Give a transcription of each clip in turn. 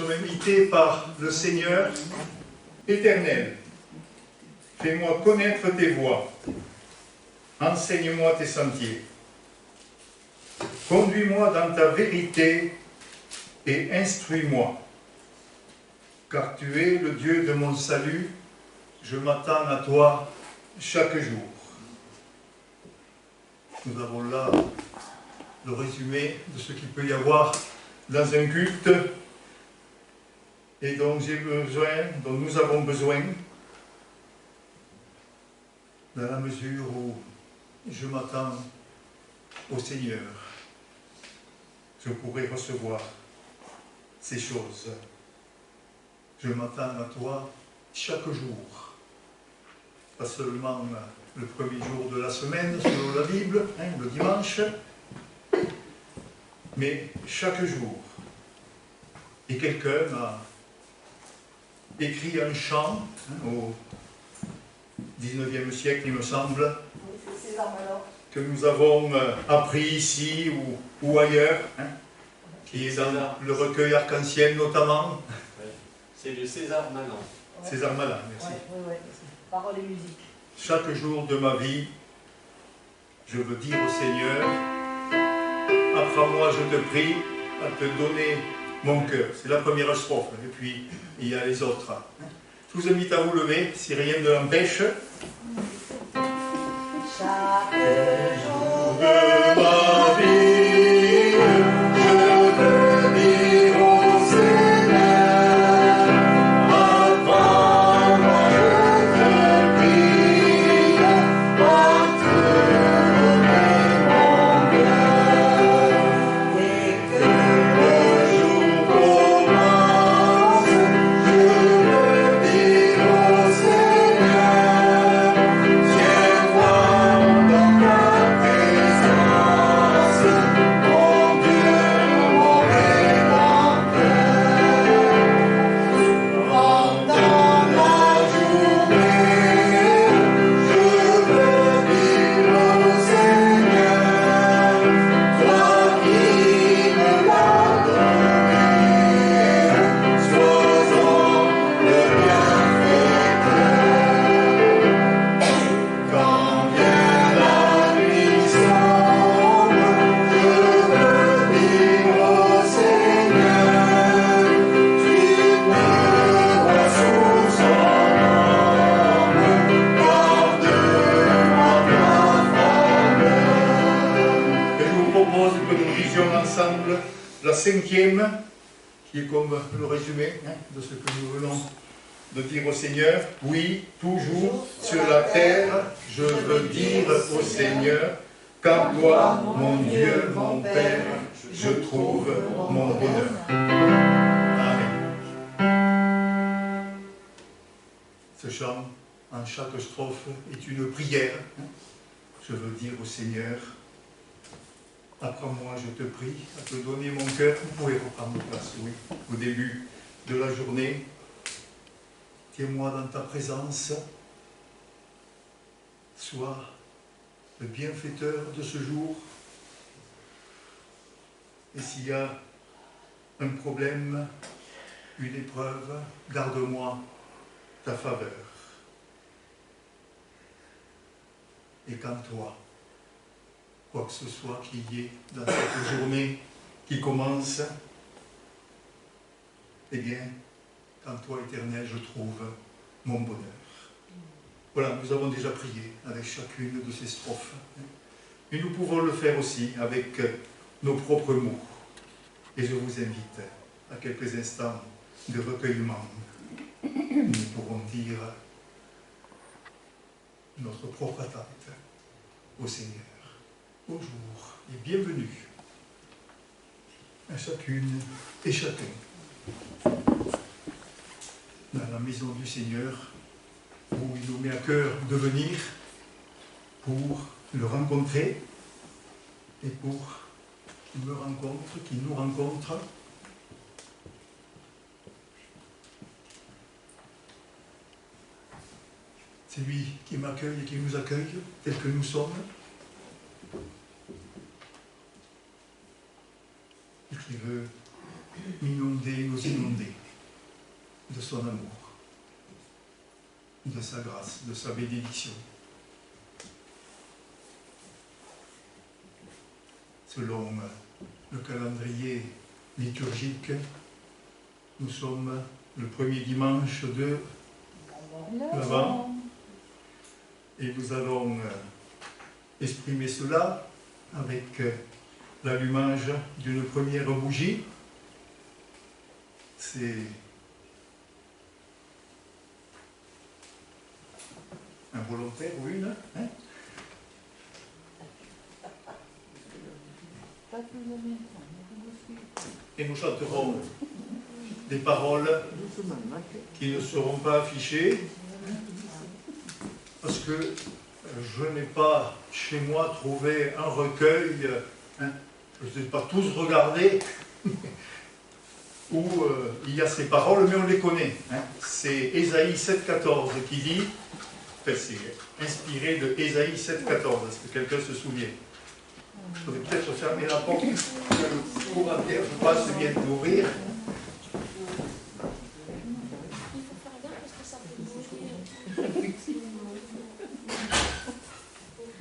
sommes invités par le Seigneur éternel. Fais-moi connaître tes voies. Enseigne-moi tes sentiers. Conduis-moi dans ta vérité et instruis-moi. Car tu es le Dieu de mon salut, je m'attends à toi chaque jour. Nous avons là le résumé de ce qu'il peut y avoir dans un culte et dont nous avons besoin, dans la mesure où je m'attends au Seigneur. Je pourrai recevoir ces choses. Je m'attends à toi chaque jour. Pas seulement le premier jour de la semaine, selon la Bible, le dimanche, mais chaque jour. Et quelqu'un a écrit un chant au XIXe siècle, il me semble, que nous avons appris ici ou ailleurs, qui est dans le recueil Arc-en-Ciel notamment. C'est de César Malan. César Malan, merci. Oui. Paroles et musique. Chaque jour de ma vie, je veux dire au Seigneur, apprends-moi, je te prie, à te donner mon cœur. C'est la première strophe, et puis il y a les autres. Je vous invite à vous lever, si rien ne l'empêche. Chaque jour De ma vie, je veux dire au Seigneur, apprends-moi, je te prie, à te donner mon cœur. dès que Le jour commence, je veux dire au Seigneur, tiens-moi dans ta présence, mon Dieu, mon Rédempteur. Pendant la journée, je veux dire au Seigneur, toi qui me l'as donné, sois-en le bienfaiteur. Quand vient la nuit sombre, je veux dire au Seigneur, tu me vois sous son ombre, garde-moi ta faveur. Et je vous propose que nous lisions ensemble la 5e, qui est comme le résumé de ce que nous venons de dire au Seigneur. Oui, toujours sur la terre, je veux dire au Seigneur, qu'en toi, mon Dieu, mon Père, je trouve mon bonheur. Amen. Ce chant, en chaque strophe, est une prière. Je veux dire au Seigneur, apprends-moi, je te prie, à te donner mon cœur. Vous pouvez reprendre place, oui, au début de la journée. Tiens-moi dans ta présence. Sois le bienfaiteur de ce jour. Et s'il y a un problème, une épreuve, garde-moi ta faveur. Et qu'en toi, quoi que ce soit qu'il y ait dans cette journée qui commence, eh bien, qu'en toi, Éternel, je trouve mon bonheur. Voilà, nous avons déjà prié avec chacune de ces strophes. Mais nous pouvons le faire aussi avec nos propres mots. Et je vous invite à quelques instants de recueillement. Nous pourrons dire notre propre attente au Seigneur. Bonjour et bienvenue à chacune et chacun dans la maison du Seigneur, où il nous met à cœur de venir pour le rencontrer et pour qu'il me rencontre, qu'il nous rencontre. C'est lui qui m'accueille et qui nous accueille tels que nous sommes. Et qui veut nous inonder de son amour, de sa grâce, de sa bénédiction. Selon le calendrier liturgique, nous sommes le premier dimanche de l'Avent et nous allons exprimer cela avec l'allumage d'une première bougie. C'est un volontaire ou une, hein? Et nous chanterons des paroles qui ne seront pas affichées parce que je n'ai pas chez moi trouvé un recueil, hein, je ne sais pas tous regarder, où il y a ces paroles, mais on les connaît. Hein. C'est Ésaïe 7,14 qui dit, enfin, c'est inspiré de Ésaïe 7,14, est-ce que quelqu'un se souvient? Je pourrais peut-être fermer la porte, le courant d'air, je passe, vient d'ouvrir.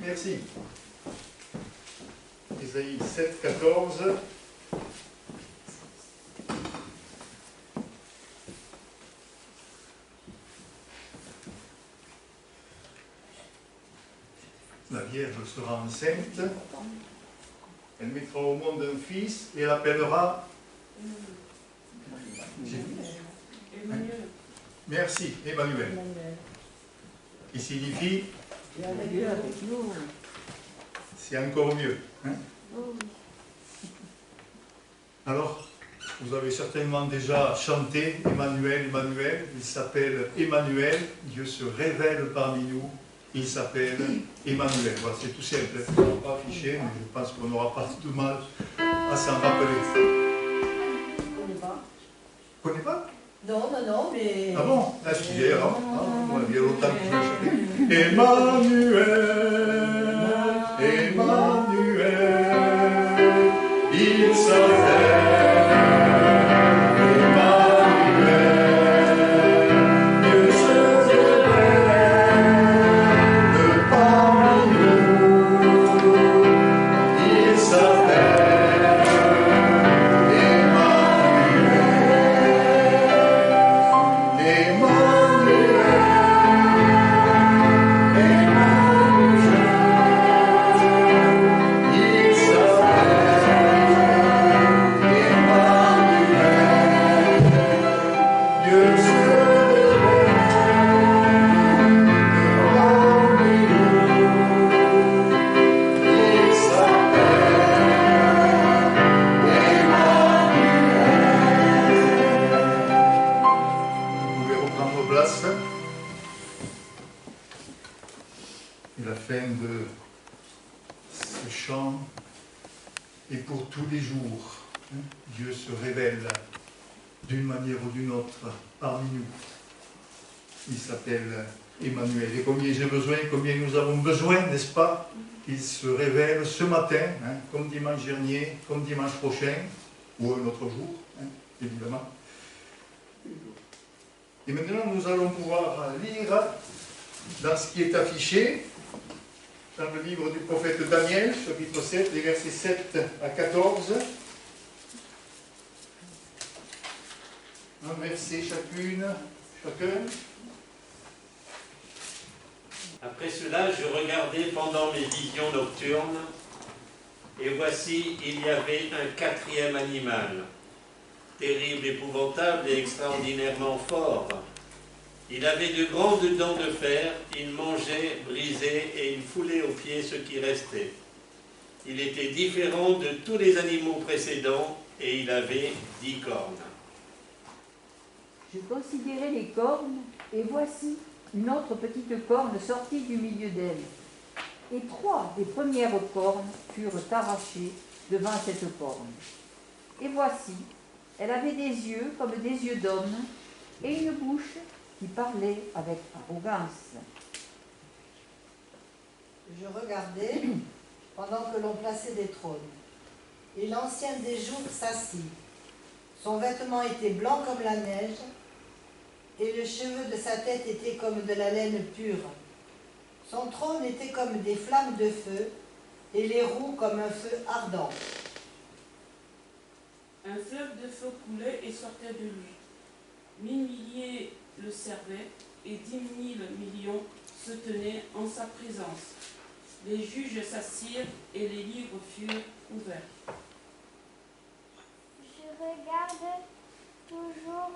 Merci. Ésaïe 7,14. La Vierge sera enceinte, elle mettra au monde un fils et l'appellera Emmanuel. Merci, Emmanuel. Qui signifie c'est encore mieux. Hein? Alors, vous avez certainement déjà chanté Emmanuel, Emmanuel. Il s'appelle Emmanuel. Dieu se révèle parmi nous. Il s'appelle Emmanuel. Voilà, c'est tout simple. Je ne vais pas afficher, mais je pense qu'on n'aura pas de mal à s'en rappeler. Je ne connais pas. Vous ne connaissez pas? Non, non, non, mais... Ah bon? Excusez, alors. Il y a longtemps que je l'ai chanté. Emmanuel, Emmanuel, il s'appelle. Et la fin de ce chant est pour tous les jours. Dieu se révèle d'une manière ou d'une autre parmi nous. Il s'appelle Emmanuel. Et combien j'ai besoin, combien nous avons besoin, n'est-ce pas, qu'il se révèle ce matin, hein, comme dimanche dernier, comme dimanche prochain, ou un autre jour, hein, évidemment. Et maintenant, nous allons pouvoir lire dans ce qui est affiché, dans le livre du prophète Daniel, chapitre 7, les versets 7 à 14. Un verset chacun. Après cela, je regardais pendant mes visions nocturnes, et voici, il y avait un quatrième animal, terrible, épouvantable et extraordinairement fort. Il avait de grandes dents de fer, il mangeait, brisait et il foulait aux pieds ce qui restait. Il était différent de tous les animaux précédents et il avait 10 cornes. Je considérais les cornes, et voici une autre petite corne sortie du milieu d'elle. Et 3 des premières cornes furent arrachées devant cette corne. Et voici, elle avait des yeux comme des yeux d'homme, et une bouche qui parlait avec arrogance. Je regardais pendant que l'on plaçait des trônes. Et l'ancien des jours s'assit. Son vêtement était blanc comme la neige, et le cheveu de sa tête était comme de la laine pure. Son trône était comme des flammes de feu, et les roues comme un feu ardent. Un fleuve de feu coulait et sortait de lui. 1000 milliers le servaient, et 10 000 millions se tenaient en sa présence. Les juges s'assirent et les livres furent ouverts. Je regarde toujours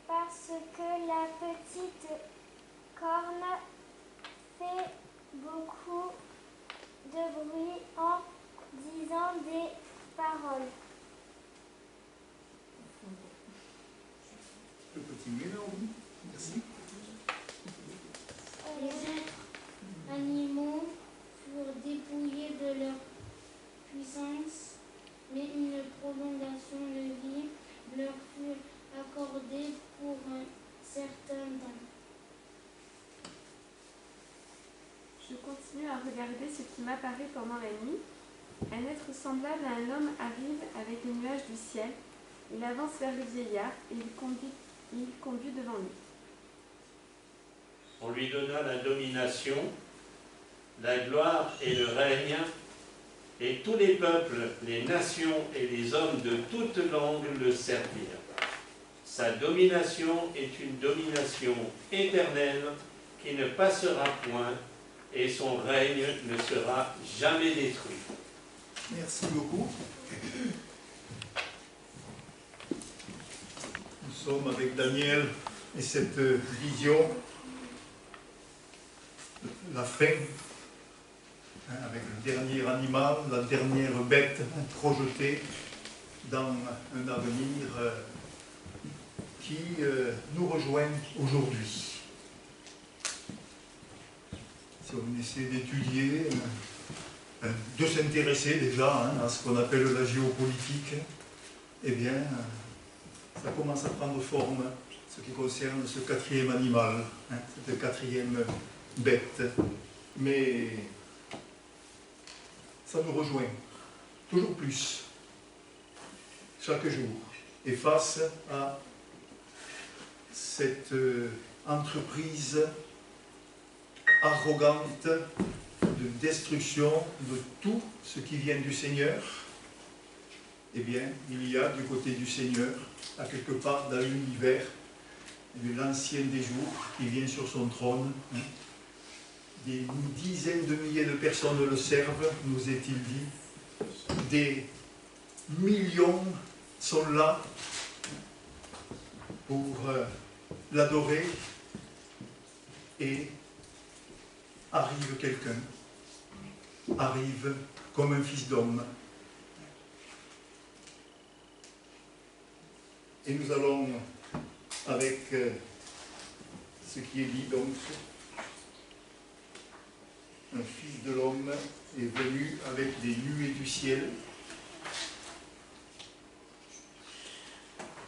parce que la petite corne fait beaucoup de bruit en disant des paroles. Le petit mieux, merci. Les autres animaux furent dépouillés de leur puissance, mais une prolongation de vie leur fut accordée pour un certain temps. Je continue à regarder ce qui m'apparaît pendant la nuit. Un être semblable à un homme arrive avec les nuages du ciel. Il avance vers le vieillard et il conduit devant lui. On lui donna la domination, la gloire et le règne, et tous les peuples, les nations et les hommes de toutes langues le servirent. Sa domination est une domination éternelle qui ne passera point, et son règne ne sera jamais détruit. Merci beaucoup. Nous sommes avec Daniel et cette vision, la fin, avec le dernier animal, la dernière bête projetée dans un avenir qui nous rejoint aujourd'hui. Si on essaie d'étudier, de s'intéresser déjà à ce qu'on appelle la géopolitique, eh bien, ça commence à prendre forme, ce qui concerne ce quatrième animal, cette quatrième bête. Mais ça nous rejoint toujours plus, chaque jour, et face à cette entreprise arrogante de destruction de tout ce qui vient du Seigneur, eh bien, il y a du côté du Seigneur, à quelque part dans l'univers, l'ancien des jours qui vient sur son trône. Des dizaines de milliers de personnes le servent, nous est-il dit. Des millions sont là pour l'adorer, et arrive quelqu'un, arrive comme un fils d'homme. Et nous allons, avec ce qui est dit, donc, un fils de l'homme est venu avec des nuées du ciel.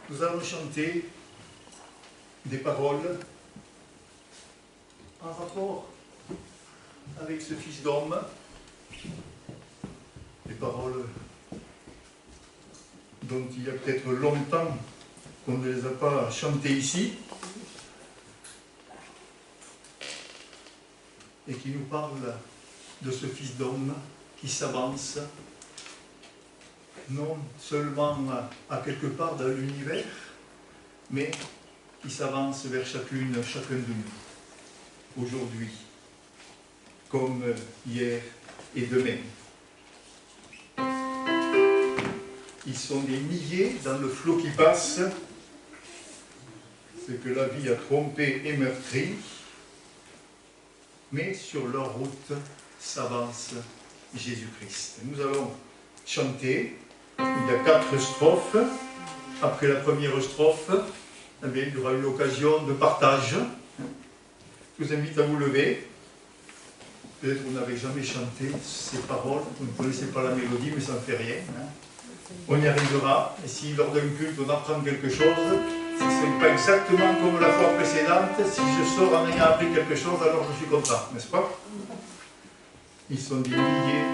Nous allons chanter des paroles en rapport avec ce fils d'homme, des paroles dont il y a peut-être longtemps qu'on ne les a pas chantées ici, et qui nous parlent de ce fils d'homme qui s'avance, non seulement à quelque part dans l'univers, mais qui s'avance vers chacun de nous, aujourd'hui, comme hier et demain. Ils sont des milliers dans le flot qui passe, ce que la vie a trompé et meurtri, mais sur leur route s'avance Jésus-Christ. Nous allons chanter, il y a 4 strophes. Après la première strophe, eh bien, il y aura une occasion de partage. Je vous invite à vous lever. Peut-être que vous n'avez jamais chanté ces paroles, vous ne connaissez pas la mélodie, mais ça ne fait rien. On y arrivera, et si lors d'un culte on apprend quelque chose, ce n'est pas exactement comme la fois précédente. Si je sors en ayant appris quelque chose, alors je suis content, n'est-ce pas? Ils sont des milliers.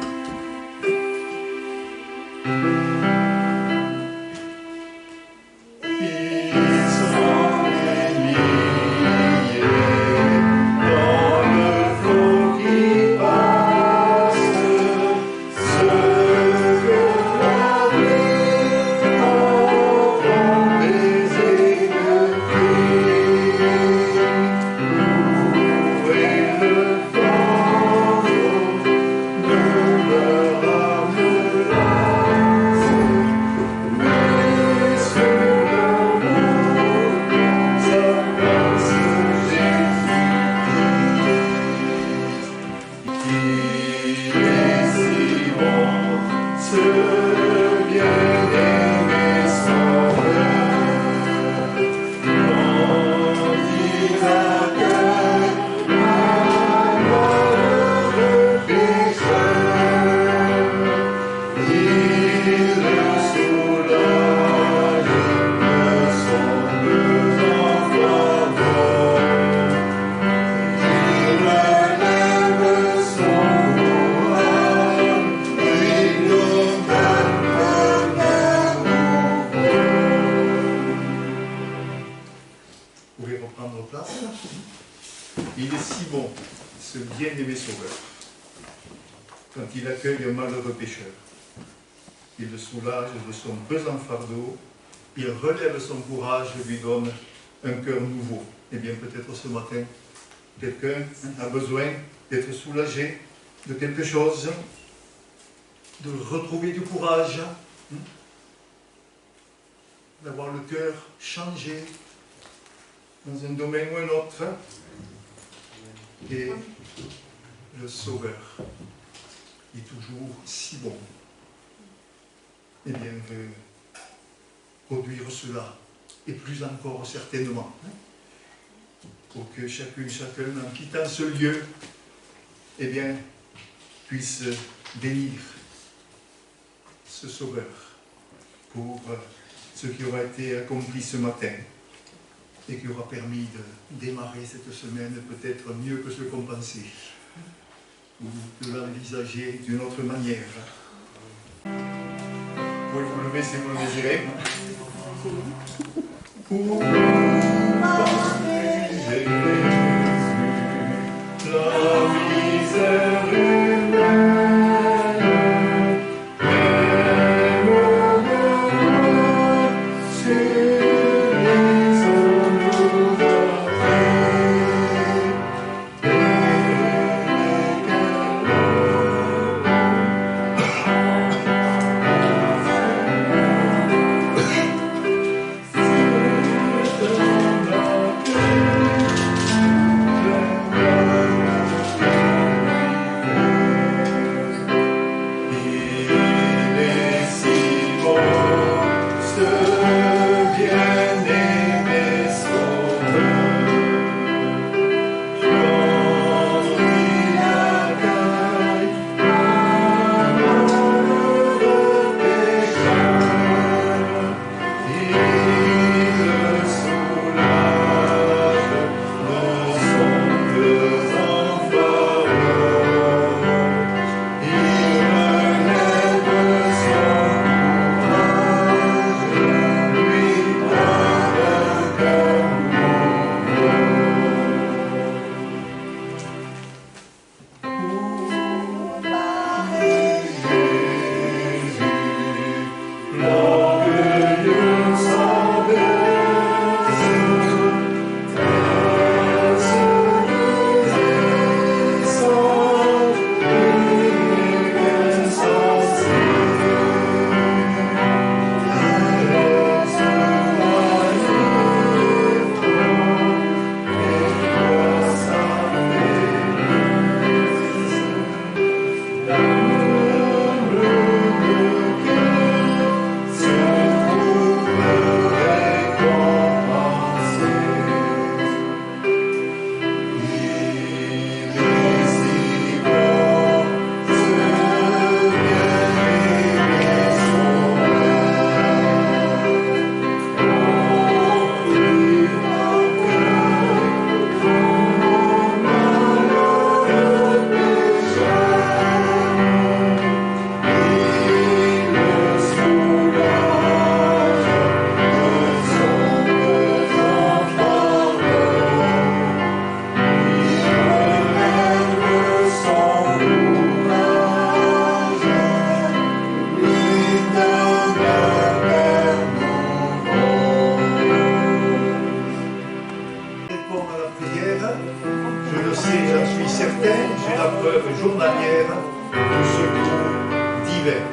place. Il est si bon, ce bien-aimé Sauveur, quand il accueille un malheureux pécheur. Il le soulage de son pesant fardeau, il relève son courage, lui donne un cœur nouveau. Eh bien, peut-être ce matin, quelqu'un a besoin d'être soulagé de quelque chose, de retrouver du courage, d'avoir le cœur changé dans un domaine ou un autre. Et le Sauveur est toujours si bon. Eh bien, veut produire cela, et plus encore certainement, pour que chacune, chacun, en quittant ce lieu, eh bien, puisse bénir ce Sauveur pour ce qui aura été accompli ce matin et qui aura permis de démarrer cette semaine peut-être mieux que ce qu'on pensait, ou de l'envisager d'une autre manière. Vous pouvez vous lever si vous le désirez. Pour parler Jésus, la misère humaine, et le bonheur suffisant nous journalière de secours divers.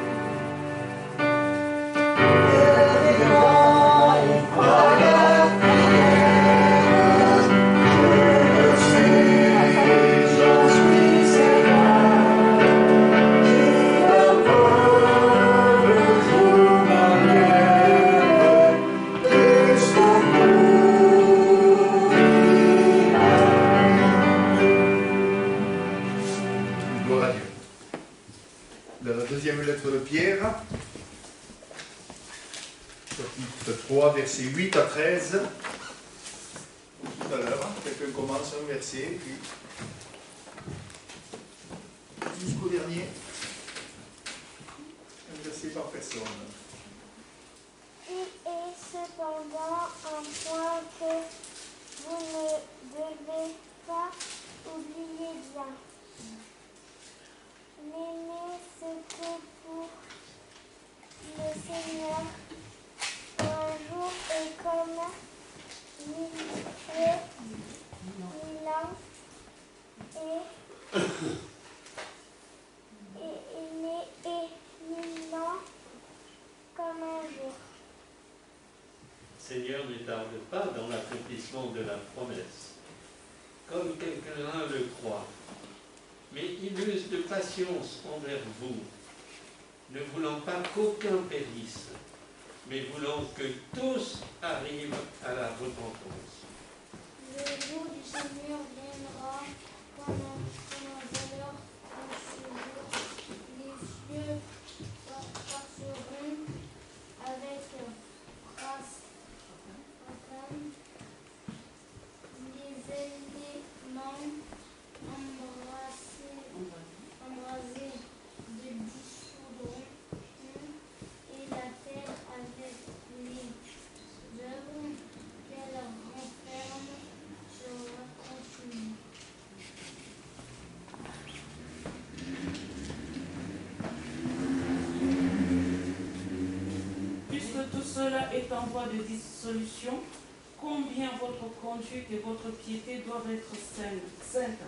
Chapitre 3, versets 8 à 13. Tout à l'heure, quelqu'un commence un verset, puis jusqu'au dernier, un verset par personne. Il est cependant un point que vous ne devez pas oublier bien. N'aimez ce que pour le Seigneur. Un jour est comme 1000 ans, et 1000 ans comme un jour. Seigneur ne tarde pas dans l'accomplissement de la promesse, comme quelqu'un le croit, mais il use de patience envers vous, ne voulant pas qu'aucun périsse, mais voulant que tous arrivent à la repentance. Le jour du Seigneur viendra comme un voleur en ce jour. Les cieux passeront avec fracas, les éléments embrasés se dissoudront, et la terre avec les œuvres qu'elle renferme sera consumée. Puisque tout cela est en voie de dissolution, combien votre conduite et votre piété doivent être saintes.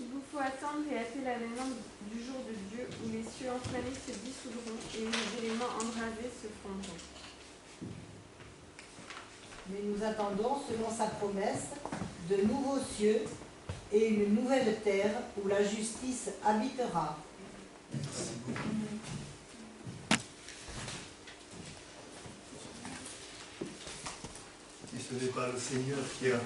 Il vous faut attendre et hâter l'avènement du jour de Dieu où les cieux enflammés se dissoudront et les éléments embrasés se fondront. Mais nous attendons, selon sa promesse, de nouveaux cieux et une nouvelle terre où la justice habitera. Et ce n'est pas le Seigneur qui a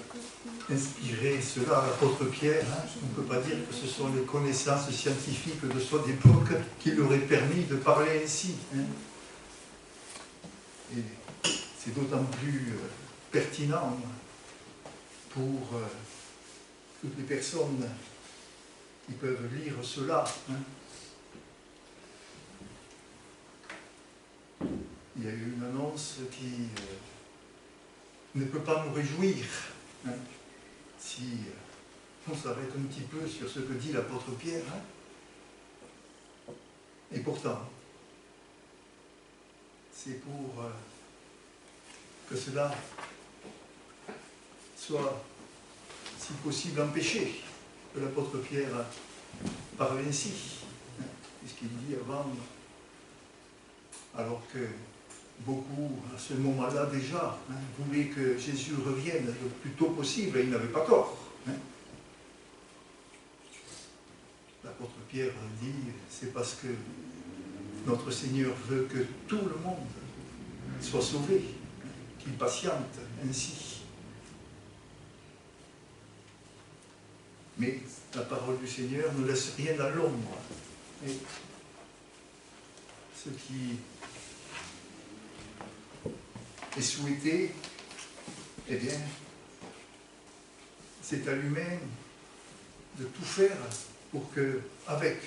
inspiré cela à l'apôtre Pierre. On ne peut pas dire que ce sont les connaissances scientifiques de son époque qui lui auraient permis de parler ainsi. Et c'est d'autant plus pertinent pour toutes les personnes qui peuvent lire cela. Il y a eu une annonce qui ne peut pas nous réjouir si on s'arrête un petit peu sur ce que dit l'apôtre Pierre. Et pourtant, c'est pour que cela soit, si possible, empêché, que l'apôtre Pierre parle ainsi, puisqu'il dit avant, alors que beaucoup, à ce moment-là déjà, voulaient que Jésus revienne le plus tôt possible, et il n'avait pas tort. L'apôtre Pierre dit, c'est parce que notre Seigneur veut que tout le monde soit sauvé, qu'il patiente ainsi. Mais la parole du Seigneur ne laisse rien à l'ombre. Et ce qui est souhaité, eh bien, c'est à l'humain de tout faire pour que, avec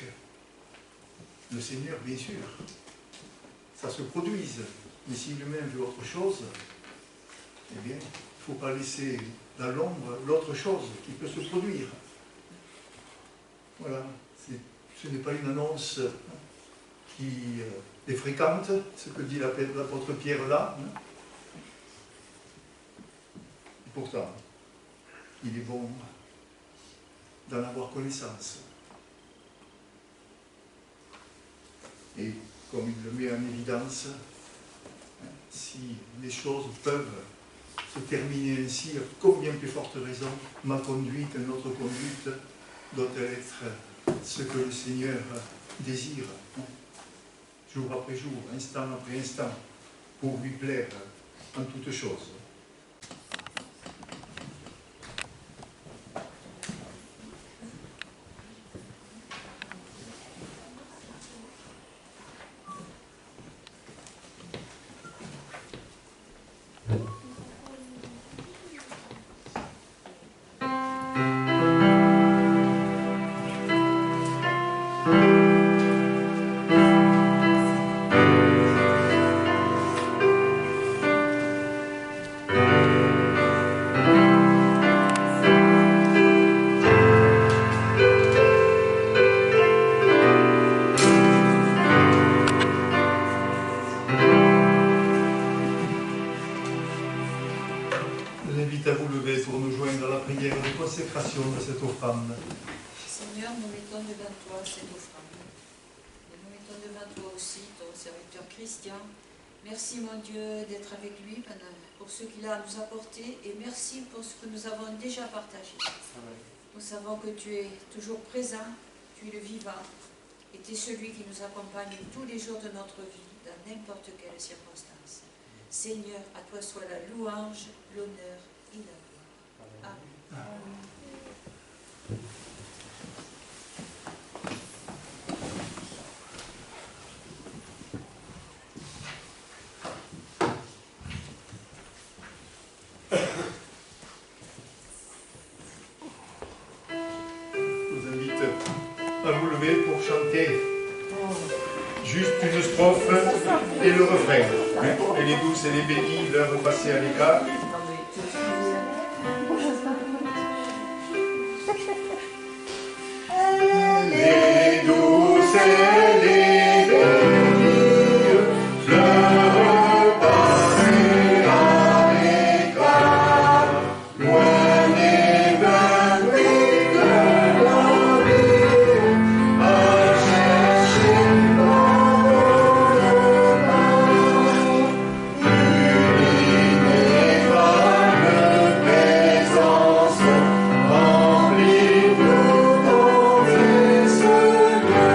le Seigneur, bien sûr, ça se produise. Mais si l'humain veut autre chose, eh bien, il ne faut pas laisser dans l'ombre l'autre chose qui peut se produire. Voilà, ce n'est pas une annonce qui est fréquente, ce que dit l'apôtre Pierre là. Et pourtant, il est bon d'en avoir connaissance. Et comme il le met en évidence, si les choses peuvent se terminer ainsi, à combien plus forte raison ma conduite, notre conduite, doit-elle être ce que le Seigneur désire, jour après jour, instant après instant, pour lui plaire en toutes choses. prière de consécration de cette offrande. Seigneur, nous mettons devant toi cette offrande. Et nous mettons devant toi aussi ton serviteur Christian. Merci, mon Dieu, d'être avec lui pour ce qu'il a à nous apporter et merci pour ce que nous avons déjà partagé. Nous savons que tu es toujours présent, tu es le vivant et tu es celui qui nous accompagne tous les jours de notre vie, dans n'importe quelle circonstance. Seigneur, à toi soit la louange, l'honneur et la gloire. Amen. Je vous invite à vous lever pour chanter juste une strophe et le refrain. Et les douces et les bénis, l'heure passée à l'écart. Les douces et les bénis, l'heure passée à l'écart, loin des vains bruits de la vie, à chercher une ineffable présence, remplis-nous d'entrée ce lieu.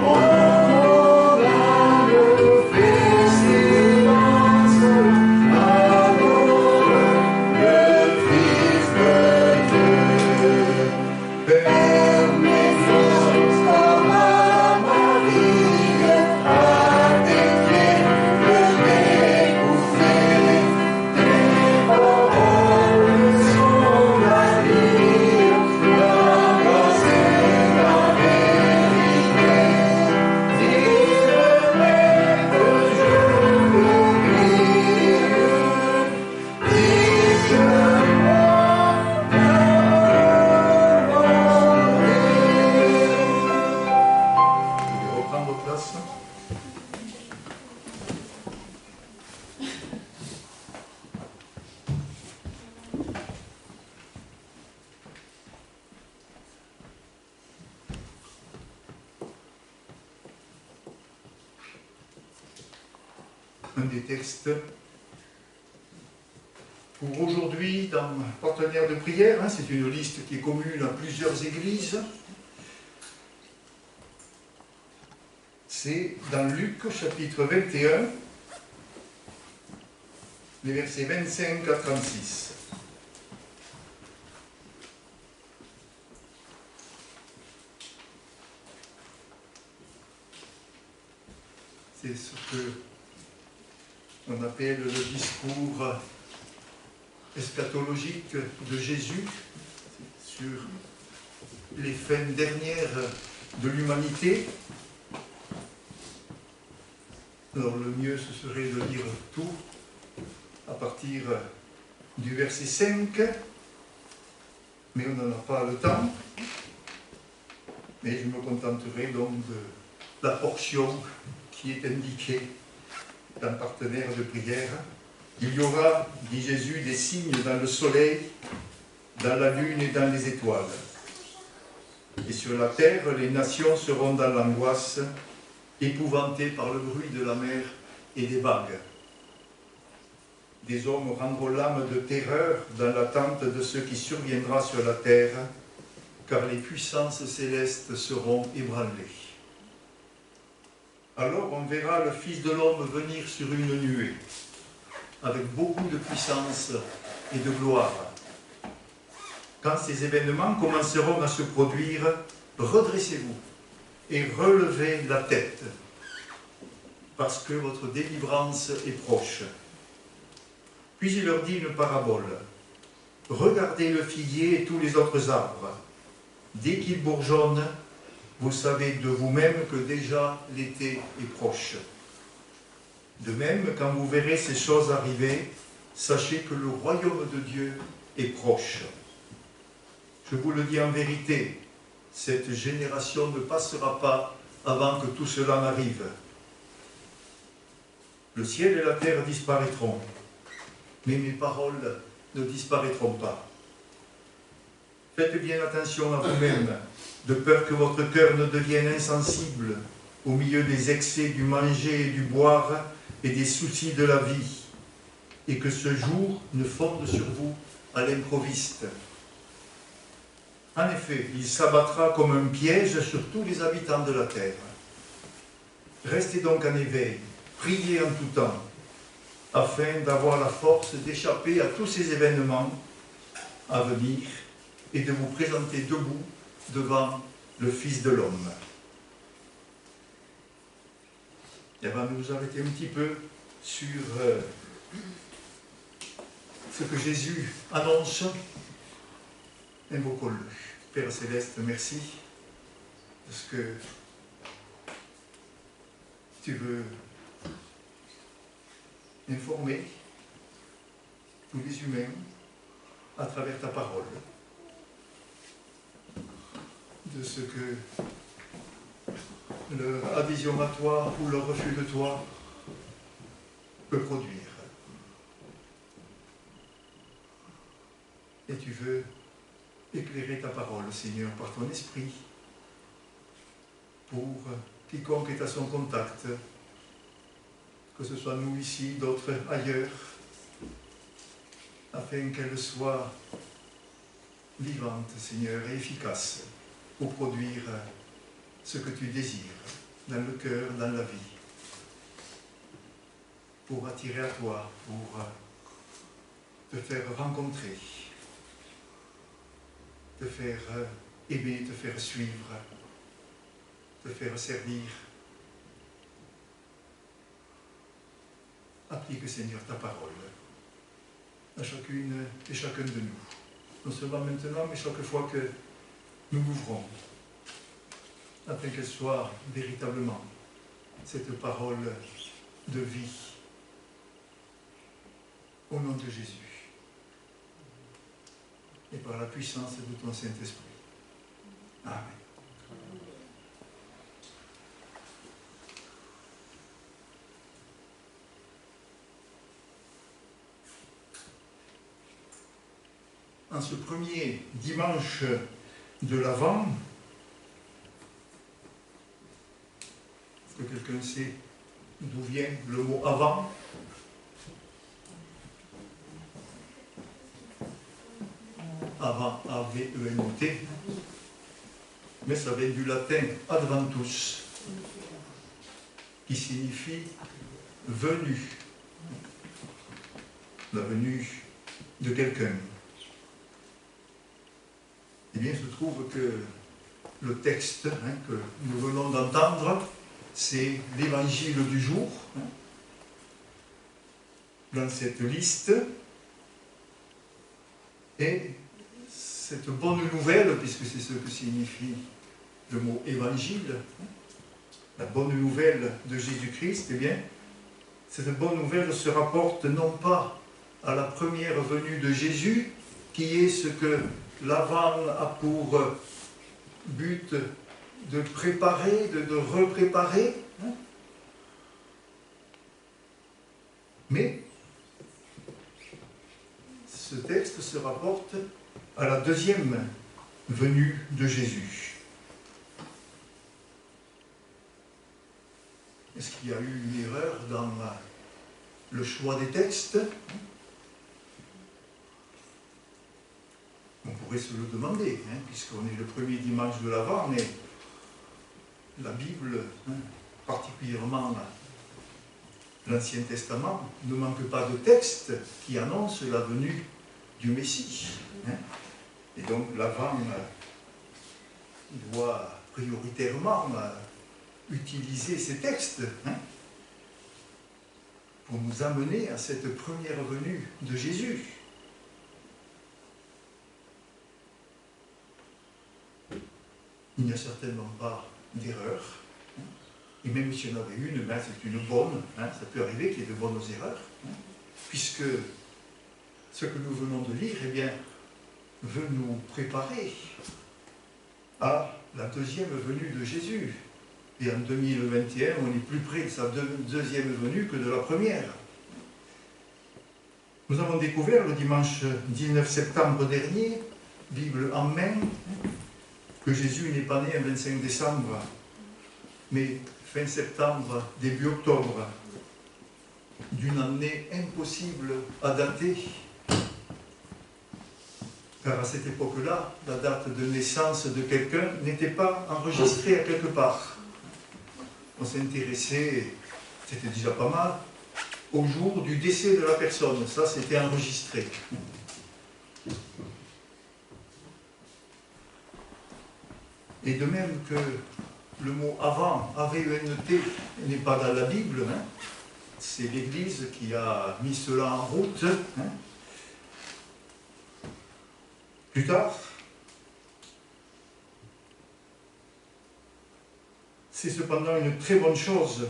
On a le fait silence, adore le Fils de Dieu. Permets-nous comme à Marie, à tes pieds de m'écouter. Tes paroles sont la vie, la grâce et la vérité. Dis-le-moi que je le prie. Dis-le-moi. Vous pouvez reprendre votre place. Un des textes pour aujourd'hui dans Partenaire de prière, c'est une liste qui est commune à plusieurs églises. C'est dans Luc chapitre 21, les versets 25 à 36. C'est ce que on appelle le discours eschatologique de Jésus sur les fins dernières de l'humanité. Alors le mieux ce serait de lire tout à partir du verset 5, mais on n'en a pas le temps. Mais je me contenterai donc de la portion qui est indiquée dans Partenaire de prière. Il y aura, dit Jésus, des signes dans le soleil, dans la lune et dans les étoiles. Et sur la terre, les nations seront dans l'angoisse, épouvantées par le bruit de la mer et des vagues. Des hommes rendront l'âme de terreur dans l'attente de ce qui surviendra sur la terre, car les puissances célestes seront ébranlées. Alors on verra le Fils de l'homme venir sur une nuée, avec beaucoup de puissance et de gloire. Quand ces événements commenceront à se produire, redressez-vous et relevez la tête, parce que votre délivrance est proche. Puis il leur dit une parabole. Regardez le figuier et tous les autres arbres. Dès qu'ils bourgeonnent, vous savez de vous-même que déjà l'été est proche. De même, quand vous verrez ces choses arriver, sachez que le royaume de Dieu est proche. Je vous le dis en vérité, cette génération ne passera pas avant que tout cela n'arrive. Le ciel et la terre disparaîtront, mais mes paroles ne disparaîtront pas. Faites bien attention à vous-même, de peur que votre cœur ne devienne insensible au milieu des excès du manger et du boire et des soucis de la vie, et que ce jour ne fonde sur vous à l'improviste. En effet, il s'abattra comme un piège sur tous les habitants de la terre. Restez donc en éveil, priez en tout temps, afin d'avoir la force d'échapper à tous ces événements à venir et de vous présenter debout devant le Fils de l'homme. Et avant de nous arrêter un petit peu sur ce que Jésus annonce, invoquons-le. Père Céleste, merci de ce que tu veux informer tous les humains à travers ta parole de ce que leur adhésion à toi ou leur refus de toi peut produire. Et tu veux éclairer ta parole, Seigneur, par ton esprit, pour quiconque est à son contact, que ce soit nous ici, d'autres ailleurs, afin qu'elle soit vivante, Seigneur, et efficace pour produire ce que tu désires dans le cœur, dans la vie, pour attirer à toi, pour te faire rencontrer, te faire aimer, te faire suivre, te faire servir. Applique, Seigneur, ta parole à chacune et chacun de nous, non seulement maintenant, mais chaque fois que nous l'ouvrons, afin qu'elle soit véritablement cette parole de vie, au nom de Jésus, et par la puissance de ton Saint-Esprit. Amen. En ce premier dimanche de l'Avent, est-ce que quelqu'un sait d'où vient le mot « avant » ? Avant, A-V-E-N-T, mais ça vient du latin « adventus », qui signifie « venu », la venue de quelqu'un. Eh bien, il se trouve que le texte que nous venons d'entendre, c'est l'évangile du jour, dans cette liste, et cette bonne nouvelle, puisque c'est ce que signifie le mot évangile, la bonne nouvelle de Jésus-Christ, eh bien, cette bonne nouvelle se rapporte non pas à la première venue de Jésus, qui est ce que l'Avent a pour but de préparer, de repréparer, mais ce texte se rapporte à la deuxième venue de Jésus. Est-ce qu'il y a eu une erreur dans le choix des textes ? On pourrait se le demander, puisqu'on est le premier dimanche de l'Avent, mais la Bible, particulièrement l'Ancien Testament, ne manque pas de textes qui annoncent la venue du Messie. Et donc l'Avent doit prioritairement utiliser ces textes pour nous amener à cette première venue de Jésus. Il n'y a certainement pas d'erreur, et même s'il y en avait une, c'est une bonne, ça peut arriver qu'il y ait de bonnes erreurs, puisque ce que nous venons de lire, eh bien, veut nous préparer à la deuxième venue de Jésus. Et en 2021, on est plus près de sa deuxième venue que de la première. Nous avons découvert le dimanche 19 septembre dernier Bible en main que Jésus n'est pas né un 25 décembre, mais fin septembre, début octobre, d'une année impossible à dater. Car à cette époque-là, la date de naissance de quelqu'un n'était pas enregistrée à quelque part. On s'intéressait, c'était déjà pas mal, au jour du décès de la personne. Ça, c'était enregistré. Et de même que le mot avant, AVENT, n'est pas dans la Bible, hein, c'est l'Église qui a mis cela en route. Hein. Plus tard, c'est cependant une très bonne chose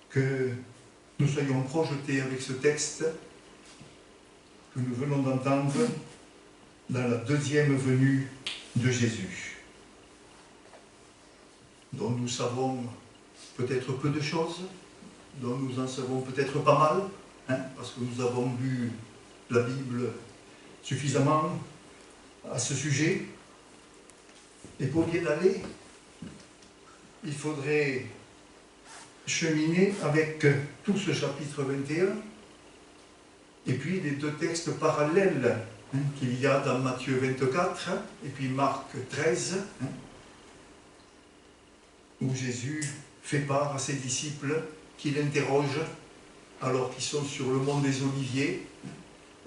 que nous soyons projetés avec ce texte que nous venons d'entendre dans la deuxième venue de Jésus, dont nous savons peut-être peu de choses, dont nous en savons peut-être pas mal, hein, parce que nous avons lu la Bible suffisamment à ce sujet. Et pour y aller, il faudrait cheminer avec tout ce chapitre 21 et puis les deux textes parallèles hein, qu'il y a dans Matthieu 24 et puis Marc 13, hein, où Jésus fait part à ses disciples qu'il interroge alors qu'ils sont sur le mont des Oliviers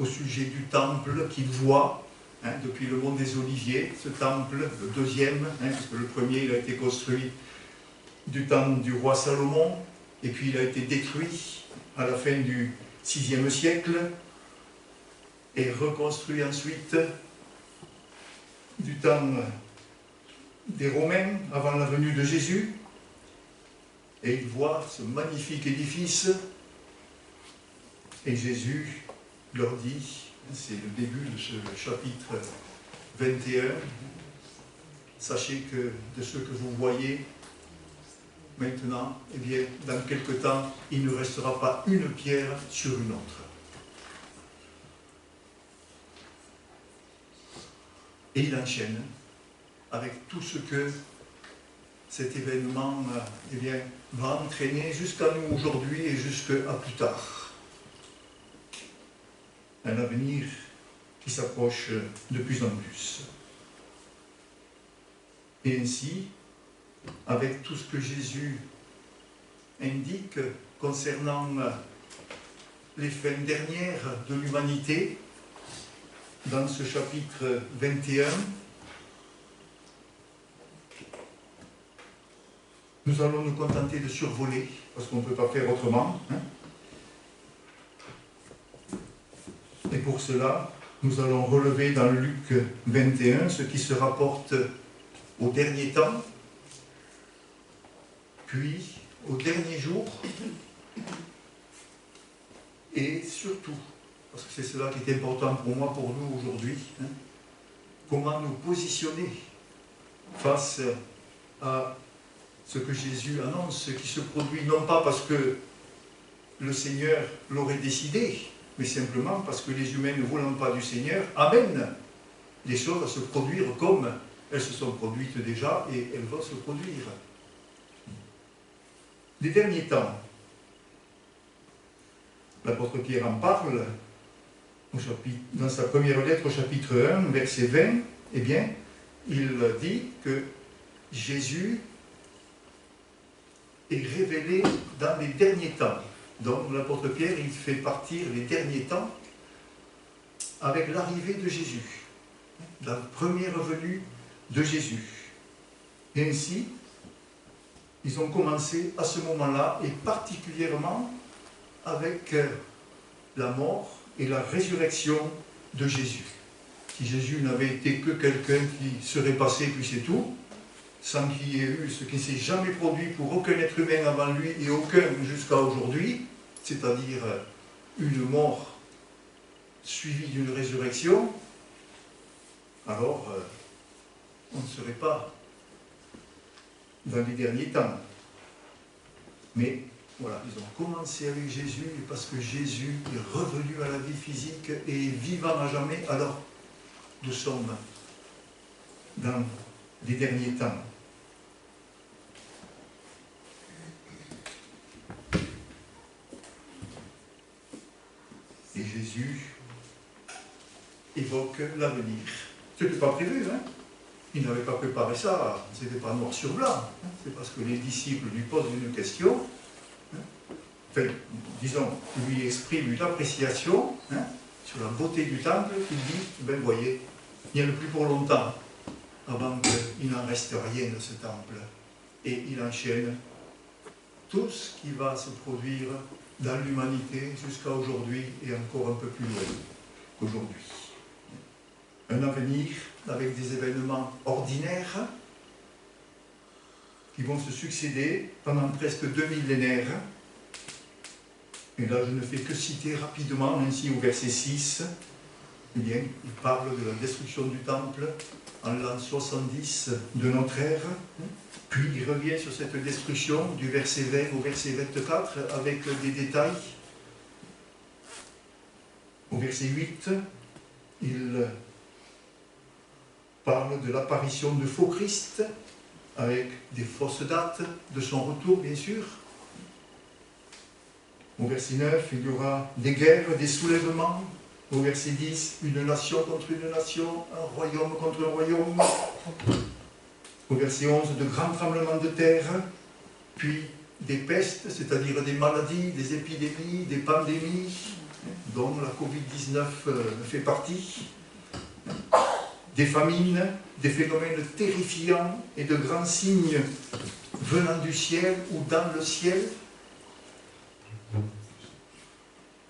au sujet du temple qu'ils voient hein, depuis le mont des Oliviers, ce temple, le deuxième, hein, parce que le premier il a été construit du temps du roi Salomon, et puis il a été détruit à la fin du VIe siècle, et reconstruit ensuite du temps des Romains, avant la venue de Jésus, et ils voient ce magnifique édifice, et Jésus leur dit, c'est le début de ce chapitre 21, sachez que de ce que vous voyez maintenant, eh bien, dans quelque temps, il ne restera pas une pierre sur une autre. Et il enchaîne avec tout ce que cet événement eh bien, va entraîner jusqu'à nous aujourd'hui et jusqu'à plus tard. Un avenir qui s'approche de plus en plus. Et ainsi, avec tout ce que Jésus indique concernant les fins dernières de l'humanité, dans ce chapitre 21, nous allons nous contenter de survoler, parce qu'on ne peut pas faire autrement. Hein. Et pour cela, nous allons relever dans Luc 21 ce qui se rapporte au dernier temps, puis au dernier jour, et surtout, parce que c'est cela qui est important pour moi, pour nous aujourd'hui, hein, comment nous positionner face à ce que Jésus annonce, ce qui se produit, non pas parce que le Seigneur l'aurait décidé, mais simplement parce que les humains ne voulant pas du Seigneur amènent les choses à se produire comme elles se sont produites déjà et elles vont se produire. Les derniers temps, l'apôtre Pierre en parle dans sa première lettre au chapitre 1, verset 20, eh bien, il dit que Jésus est révélé dans les derniers temps. Donc l'apôtre Pierre, il fait partir les derniers temps avec l'arrivée de Jésus, la première venue de Jésus. Et ainsi, ils ont commencé à ce moment-là, et particulièrement avec la mort et la résurrection de Jésus. Si Jésus n'avait été que quelqu'un qui serait passé, puis c'est tout, sans qu'il y ait eu ce qui ne s'est jamais produit pour aucun être humain avant lui et aucun jusqu'à aujourd'hui, c'est-à-dire une mort suivie d'une résurrection, alors on ne serait pas dans les derniers temps. Mais voilà, ils ont commencé avec Jésus, et parce que Jésus est revenu à la vie physique et est vivant à jamais, alors nous sommes dans les derniers temps. Et Jésus évoque l'avenir. Ce n'était pas prévu, hein? Il n'avait pas préparé ça, ce n'était pas noir sur blanc. Hein? C'est parce que les disciples lui posent une question, hein? Enfin, disons, lui exprime une appréciation, hein, sur la beauté du temple, qu'il dit, ben voyez, il n'y en a plus pour longtemps, avant qu'il n'en reste rien de ce temple. Et il enchaîne tout ce qui va se produire dans l'humanité jusqu'à aujourd'hui et encore un peu plus loin qu'aujourd'hui. Un avenir avec des événements ordinaires qui vont se succéder pendant presque 2 millénaires. Et là, je ne fais que citer rapidement, ainsi au verset 6, eh bien, il parle de la destruction du temple en l'an 70 de notre ère. Puis il revient sur cette destruction du verset 20 au verset 24 avec des détails. Au verset 8, il parle de l'apparition de faux Christ avec des fausses dates de son retour, bien sûr. Au verset 9, il y aura des guerres, des soulèvements. Au verset 10, une nation contre une nation, un royaume contre un royaume. Au verset 11, de grands tremblements de terre, puis des pestes, c'est-à-dire des maladies, des épidémies, des pandémies, dont la Covid-19 fait partie, des famines, des phénomènes terrifiants et de grands signes venant du ciel ou dans le ciel,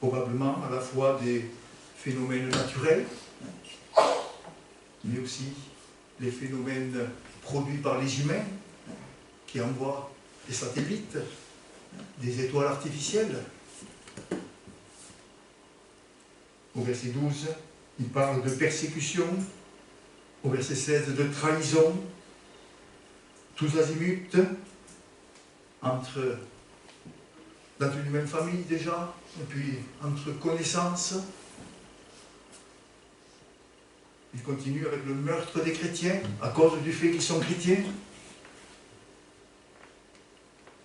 probablement à la fois des phénomènes naturels, mais aussi les phénomènes produits par les humains, qui envoient des satellites, des étoiles artificielles. Au verset 12, il parle de persécution. Au verset 16, de trahison. Tous azimuts, entre dans une même famille déjà, et puis entre connaissances. Il continue avec le meurtre des chrétiens à cause du fait qu'ils sont chrétiens.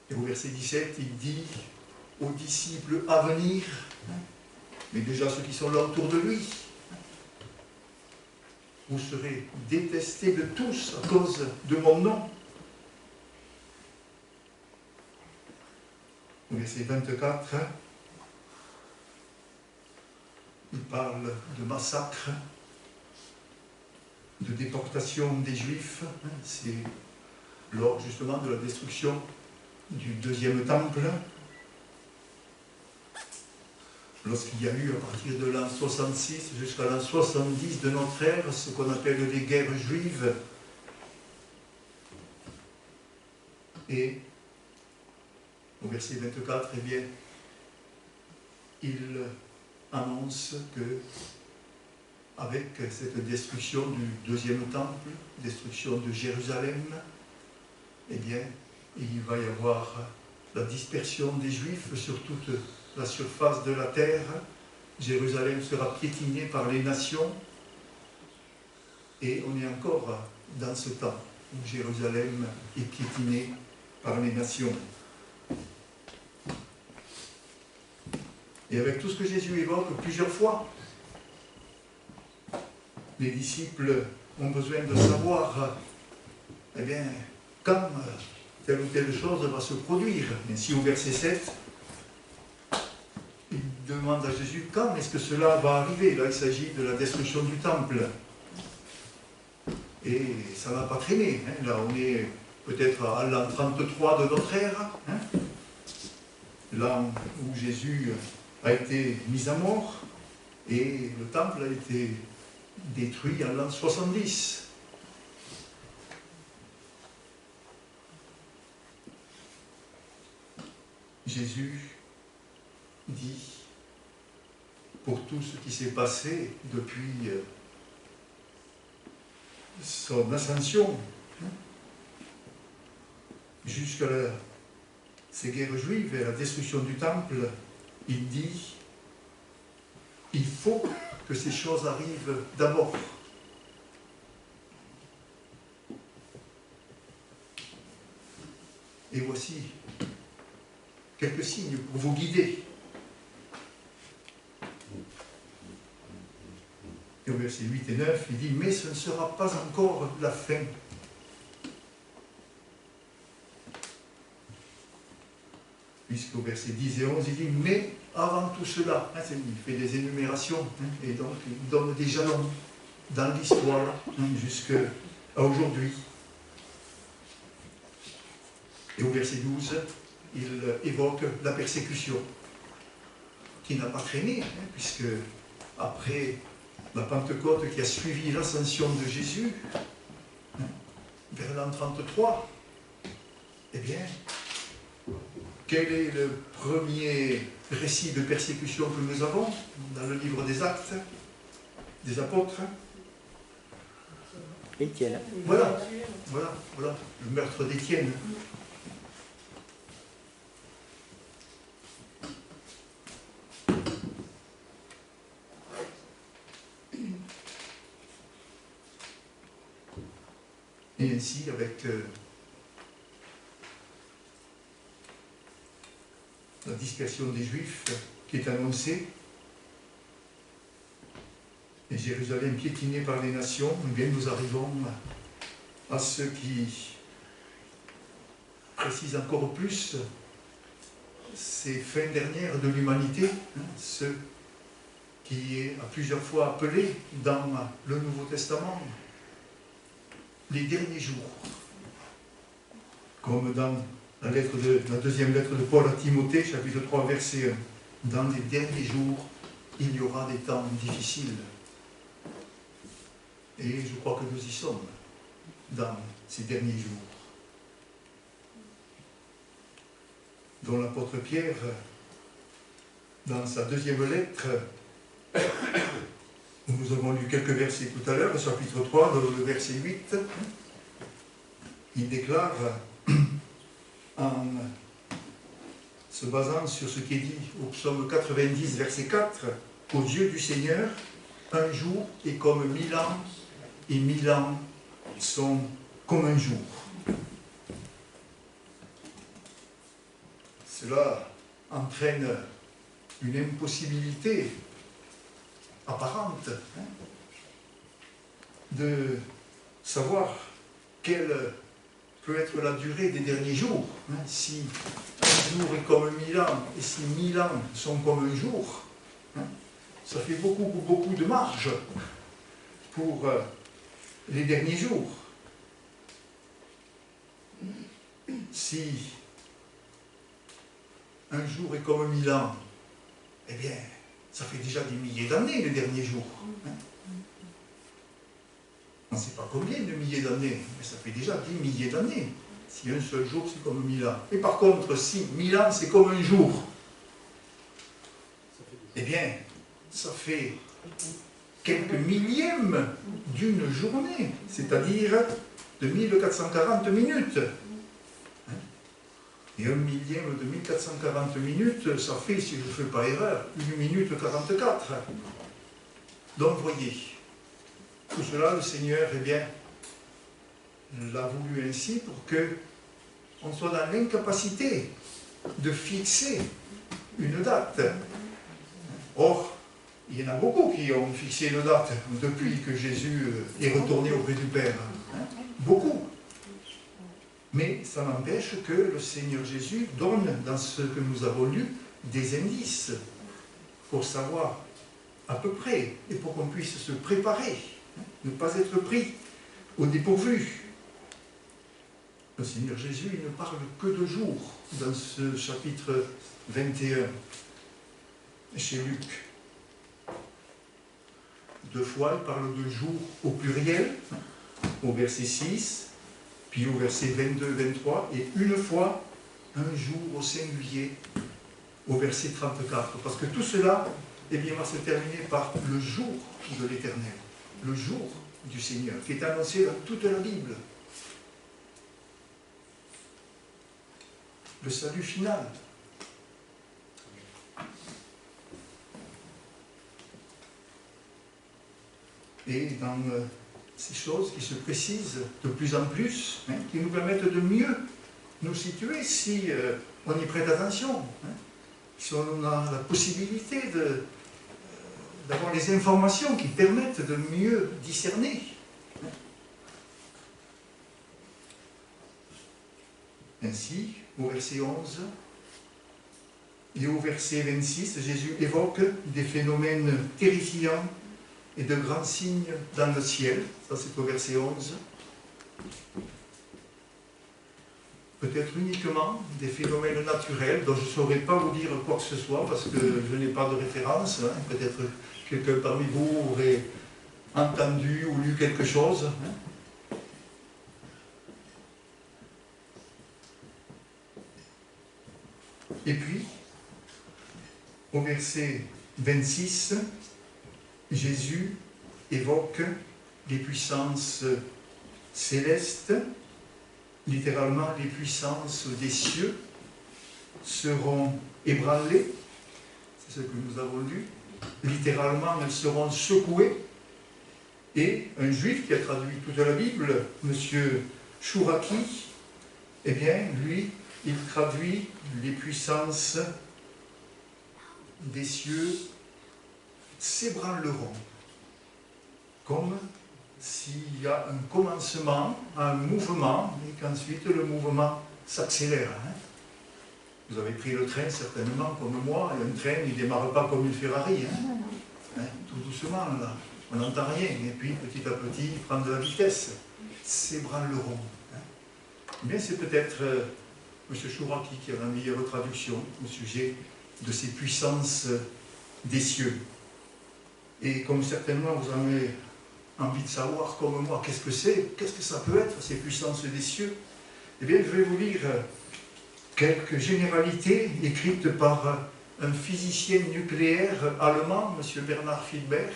Et au verset 17, il dit aux disciples à venir, mais déjà ceux qui sont là autour de lui, vous serez détestés de tous à cause de mon nom. Au verset 24, il parle de massacre, de déportation des Juifs. C'est lors justement de la destruction du deuxième temple, lorsqu'il y a eu à partir de l'an 66 jusqu'à l'an 70 de notre ère ce qu'on appelle les guerres juives. Et au verset 24, eh bien, il annonce que avec cette destruction du deuxième temple, destruction de Jérusalem, eh bien, il va y avoir la dispersion des Juifs sur toute la surface de la terre. Jérusalem sera piétinée par les nations. Et on est encore dans ce temps où Jérusalem est piétinée par les nations. Et avec tout ce que Jésus évoque plusieurs fois, les disciples ont besoin de savoir, eh bien, quand telle ou telle chose va se produire. Ainsi, au verset 7, il demande à Jésus quand est-ce que cela va arriver. Là, il s'agit de la destruction du temple. Et ça ne va pas traîner. Hein. Là, on est peut-être à l'an 33 de notre ère, hein, l'an où Jésus a été mis à mort, et le temple a été détruit en l'an 70. Jésus dit, pour tout ce qui s'est passé depuis son ascension jusqu'à ces guerres juives et la destruction du temple, il dit, il faut que ces choses arrivent d'abord. Et voici quelques signes pour vous guider. Et au verset 8 et 9, il dit, mais ce ne sera pas encore la fin. Puisqu'au verset 10 et 11, il dit, mais avant tout cela, hein, il fait des énumérations, hein, et donc il donne des jalons dans l'histoire, hein, jusqu'à aujourd'hui. Et au verset 12, il évoque la persécution, qui n'a pas traîné, hein, puisque après la Pentecôte qui a suivi l'ascension de Jésus, hein, vers l'an 33, eh bien, quel est le premier récit de persécution que nous avons dans le livre des Actes, des Apôtres? Étienne. Voilà, le meurtre d'Étienne. Et ainsi, avec la dispersion des Juifs qui est annoncée, et Jérusalem piétinée par les nations, eh bien nous arrivons à ce qui précise encore plus ces fins dernières de l'humanité, hein, ce qui est à plusieurs fois appelé dans le Nouveau Testament les derniers jours, comme dans la deuxième lettre de Paul à Timothée, chapitre 3, verset 1. Dans les derniers jours, il y aura des temps difficiles. Et je crois que nous y sommes dans ces derniers jours. Dont l'apôtre Pierre, dans sa deuxième lettre, nous avons lu quelques versets tout à l'heure, le chapitre 3, le verset 8, il déclare, en se basant sur ce qui est dit au psaume 90, verset 4, « Aux yeux du Seigneur, un jour est comme 1000 ans, et 1000 ans sont comme un jour. » Cela entraîne une impossibilité apparente, hein, de savoir quelle peut être la durée des derniers jours. Hein, si un jour est comme 1000 ans, et si 1000 ans sont comme un jour, hein, ça fait beaucoup de marge pour les derniers jours. Si un jour est comme 1000 ans, eh bien, ça fait déjà des milliers d'années, les derniers jours. Hein. On ne sait pas combien de milliers d'années, mais ça fait déjà des milliers d'années. Si un seul jour, c'est comme 1000 ans. Et par contre, si 1000 ans, c'est comme un jour, eh bien, ça fait quelques millièmes d'une journée, c'est-à-dire de 1440 minutes. Et un millième de 1440 minutes, ça fait, si je ne fais pas erreur, 1 minute 44. Donc, voyez, tout cela, le Seigneur, eh bien, l'a voulu ainsi pour que on soit dans l'incapacité de fixer une date. Or, il y en a beaucoup qui ont fixé une date depuis que Jésus est retourné auprès du Père. Hein? Beaucoup. Mais ça n'empêche que le Seigneur Jésus donne, dans ce que nous avons lu, des indices pour savoir à peu près et pour qu'on puisse se préparer, ne pas être pris au dépourvu. Le Seigneur Jésus, il ne parle que de jours dans ce chapitre 21 chez Luc. 2 fois, il parle de jours au pluriel, au verset 6, puis au verset 22-23, et une fois, un jour au singulier, au verset 34. Parce que tout cela, eh bien, va se terminer par le jour de l'Éternel, le jour du Seigneur, qui est annoncé dans toute la Bible. Le salut final. Et dans ces choses qui se précisent de plus en plus, hein, qui nous permettent de mieux nous situer si on y prête attention, hein, si on a la possibilité d'avoir les informations qui permettent de mieux discerner. Ainsi, au verset 11 et au verset 26, Jésus évoque des phénomènes terrifiants et de grands signes dans le ciel. Ça, c'est au verset 11. Peut-être uniquement des phénomènes naturels dont je ne saurais pas vous dire quoi que ce soit parce que je n'ai pas de référence. Hein. Peut-être quelqu'un parmi vous aurait entendu ou lu quelque chose. Hein. Et puis, au verset 26, Jésus évoque les puissances célestes, littéralement les puissances des cieux seront ébranlées, c'est ce que nous avons lu, littéralement elles seront secouées, et un juif qui a traduit toute la Bible, M. Chouraki, eh bien, lui, il traduit les puissances des cieux s'ébranleront, comme s'il y a un commencement, un mouvement, et qu'ensuite le mouvement s'accélère. Hein. Vous avez pris le train certainement comme moi, et un train il ne démarre pas comme une Ferrari, hein. Hein, tout doucement là, on n'entend rien, et puis petit à petit il prend de la vitesse, s'ébranleront. Hein. Mais c'est peut-être M. Chouraki qui a la meilleure traduction au sujet de ces puissances des cieux. Et comme certainement vous en avez envie de savoir comme moi, qu'est-ce que ça peut être ces puissances des cieux, eh bien je vais vous lire quelques généralités écrites par un physicien nucléaire allemand, M. Bernard Filbert,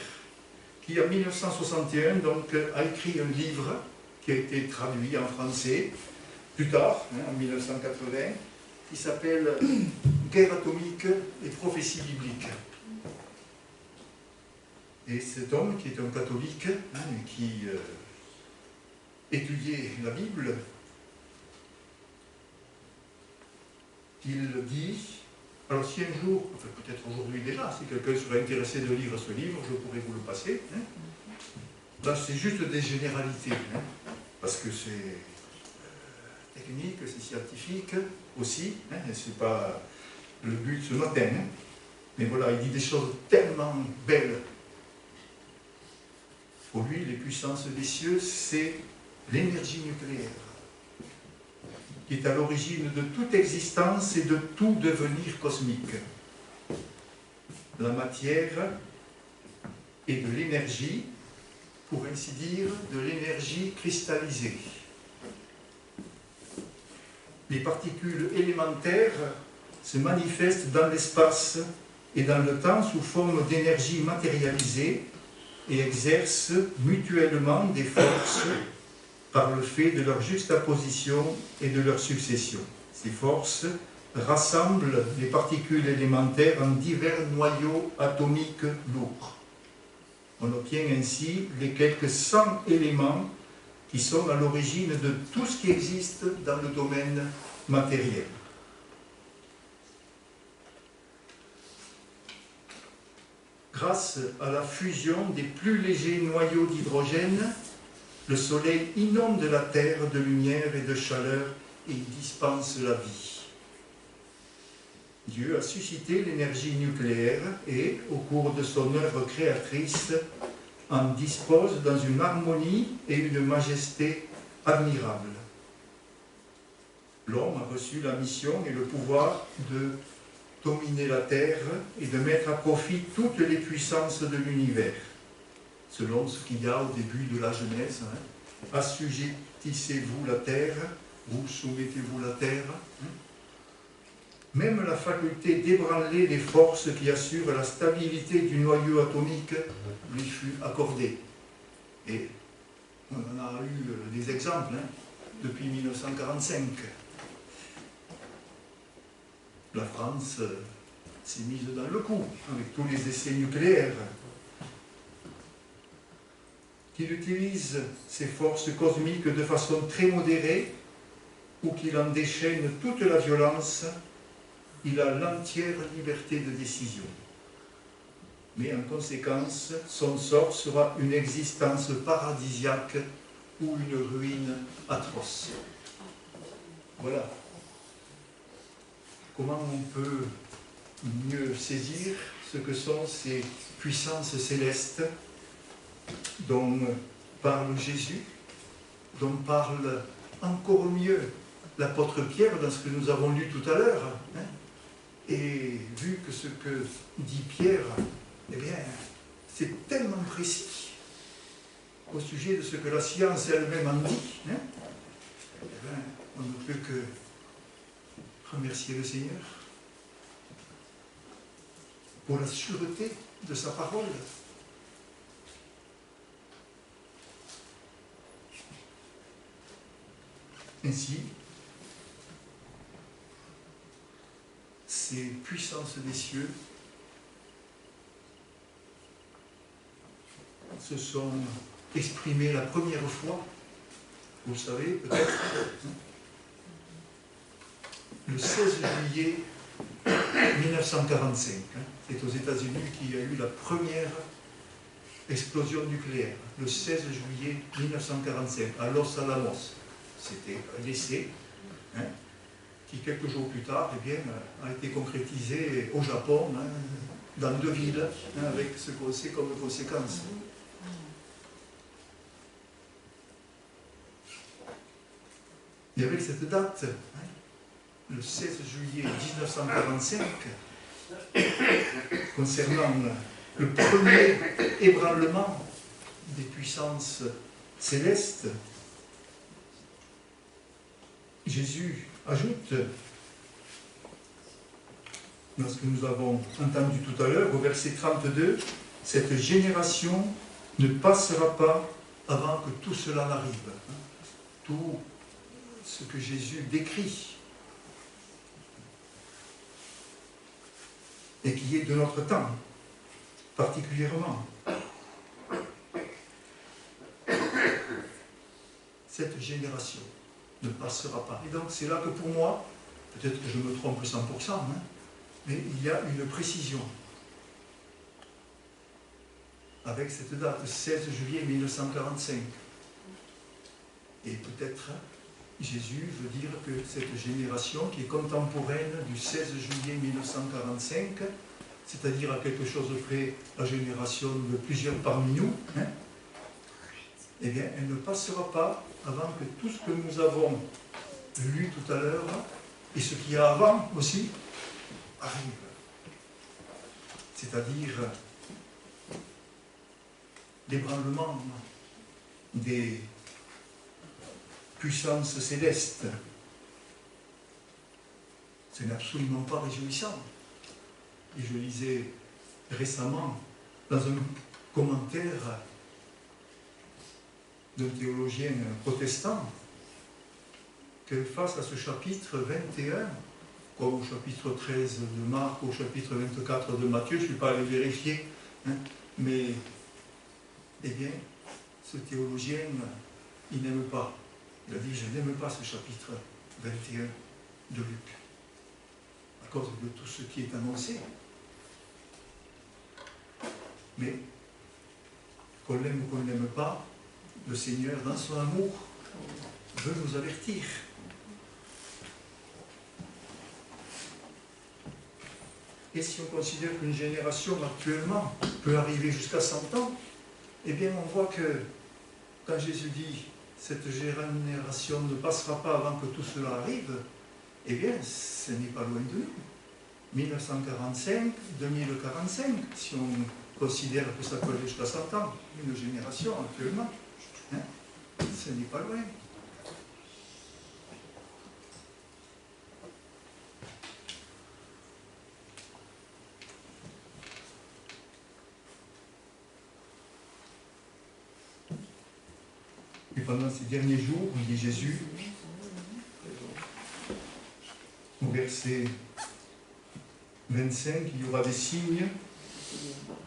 qui en 1961 donc, a écrit un livre qui a été traduit en français plus tard, hein, en 1980, qui s'appelle « Guerre atomique et prophétie biblique ». Et cet homme, qui est un catholique, hein, qui étudiait la Bible, il dit, alors si un jour, enfin peut-être aujourd'hui déjà, si quelqu'un serait intéressé de lire ce livre, je pourrais vous le passer. Hein. Là, c'est juste des généralités, hein, parce que c'est technique, c'est scientifique aussi, hein, et c'est pas le but ce matin. Hein. Mais voilà, il dit des choses tellement belles. Pour lui, les puissances des cieux, c'est l'énergie nucléaire, qui est à l'origine de toute existence et de tout devenir cosmique. La matière et de l'énergie, pour ainsi dire, de l'énergie cristallisée. Les particules élémentaires se manifestent dans l'espace et dans le temps sous forme d'énergie matérialisée et exercent mutuellement des forces par le fait de leur juxtaposition et de leur succession. Ces forces rassemblent les particules élémentaires en divers noyaux atomiques lourds. On obtient ainsi les quelques 100 éléments qui sont à l'origine de tout ce qui existe dans le domaine matériel. Grâce à la fusion des plus légers noyaux d'hydrogène, le Soleil inonde la Terre de lumière et de chaleur et dispense la vie. Dieu a suscité l'énergie nucléaire et, au cours de son œuvre créatrice, en dispose dans une harmonie et une majesté admirables. L'homme a reçu la mission et le pouvoir de dominer la terre et de mettre à profit toutes les puissances de l'univers. Selon ce qu'il y a au début de la Genèse, hein, assujettissez-vous la terre, vous soumettez-vous la terre. Hein. Même la faculté d'ébranler les forces qui assurent la stabilité du noyau atomique lui fut accordée. Et on en a eu des exemples hein, depuis 1945. La France s'est mise dans le coup avec tous les essais nucléaires. Qu'il utilise ces forces cosmiques de façon très modérée, ou qu'il en déchaîne toute la violence, il a l'entière liberté de décision. Mais en conséquence, son sort sera une existence paradisiaque ou une ruine atroce. Voilà. Comment on peut mieux saisir ce que sont ces puissances célestes dont parle Jésus, dont parle encore mieux l'apôtre Pierre dans ce que nous avons lu tout à l'heure. Hein. Et vu que ce que dit Pierre, eh bien, c'est tellement précis au sujet de ce que la science elle-même en dit, hein, eh bien, on ne peut que remercier le Seigneur pour la sûreté de sa parole. Ainsi, ces puissances des cieux se sont exprimées la première fois, vous le savez peut-être, le 16 juillet 1945. C'est aux États-Unis qu'il y a eu la première explosion nucléaire, le 16 juillet 1945, à Los Alamos. C'était un essai qui, quelques jours plus tard, eh bien, a été concrétisé au Japon, dans 2 villes, avec ce qu'on sait comme conséquence. Et avec cette date, le 16 juillet 1945, concernant le premier ébranlement des puissances célestes, Jésus ajoute, dans ce que nous avons entendu tout à l'heure, au verset 32, « Cette génération ne passera pas avant que tout cela n'arrive. » Tout ce que Jésus décrit et qui est de notre temps, particulièrement. Cette génération ne passera pas. Et donc c'est là que pour moi, peut-être que je me trompe 100%, mais il y a une précision avec cette date, 16 juillet 1945. Et peut-être Jésus veut dire que cette génération qui est contemporaine du 16 juillet 1945, c'est-à-dire à quelque chose près la génération de plusieurs parmi nous, eh bien, elle ne passera pas avant que tout ce que nous avons lu tout à l'heure, et ce qu'il y a avant aussi, arrive. C'est-à-dire l'ébranlement des puissances célestes. Ce n'est absolument pas réjouissant. Et je lisais récemment dans un commentaire d'un théologien protestant que face à ce chapitre 21, comme au chapitre 13 de Marc, au chapitre 24 de Matthieu, je ne suis pas allé vérifier, mais eh bien, ce théologien, il n'aime pas. Il a dit, je n'aime pas ce chapitre 21 de Luc, à cause de tout ce qui est annoncé. Mais, qu'on l'aime ou qu'on ne l'aime pas, le Seigneur, dans son amour, veut nous avertir. Et si on considère qu'une génération actuellement peut arriver jusqu'à 100 ans, eh bien on voit que quand Jésus dit « cette génération ne passera pas avant que tout cela arrive », eh bien ce n'est pas loin de nous. 1945, 2045, si on considère que ça peut aller jusqu'à 100 ans, une génération actuellement, ce n'est pas loin. Et pendant ces derniers jours, dit Jésus, au verset 25, il y aura des signes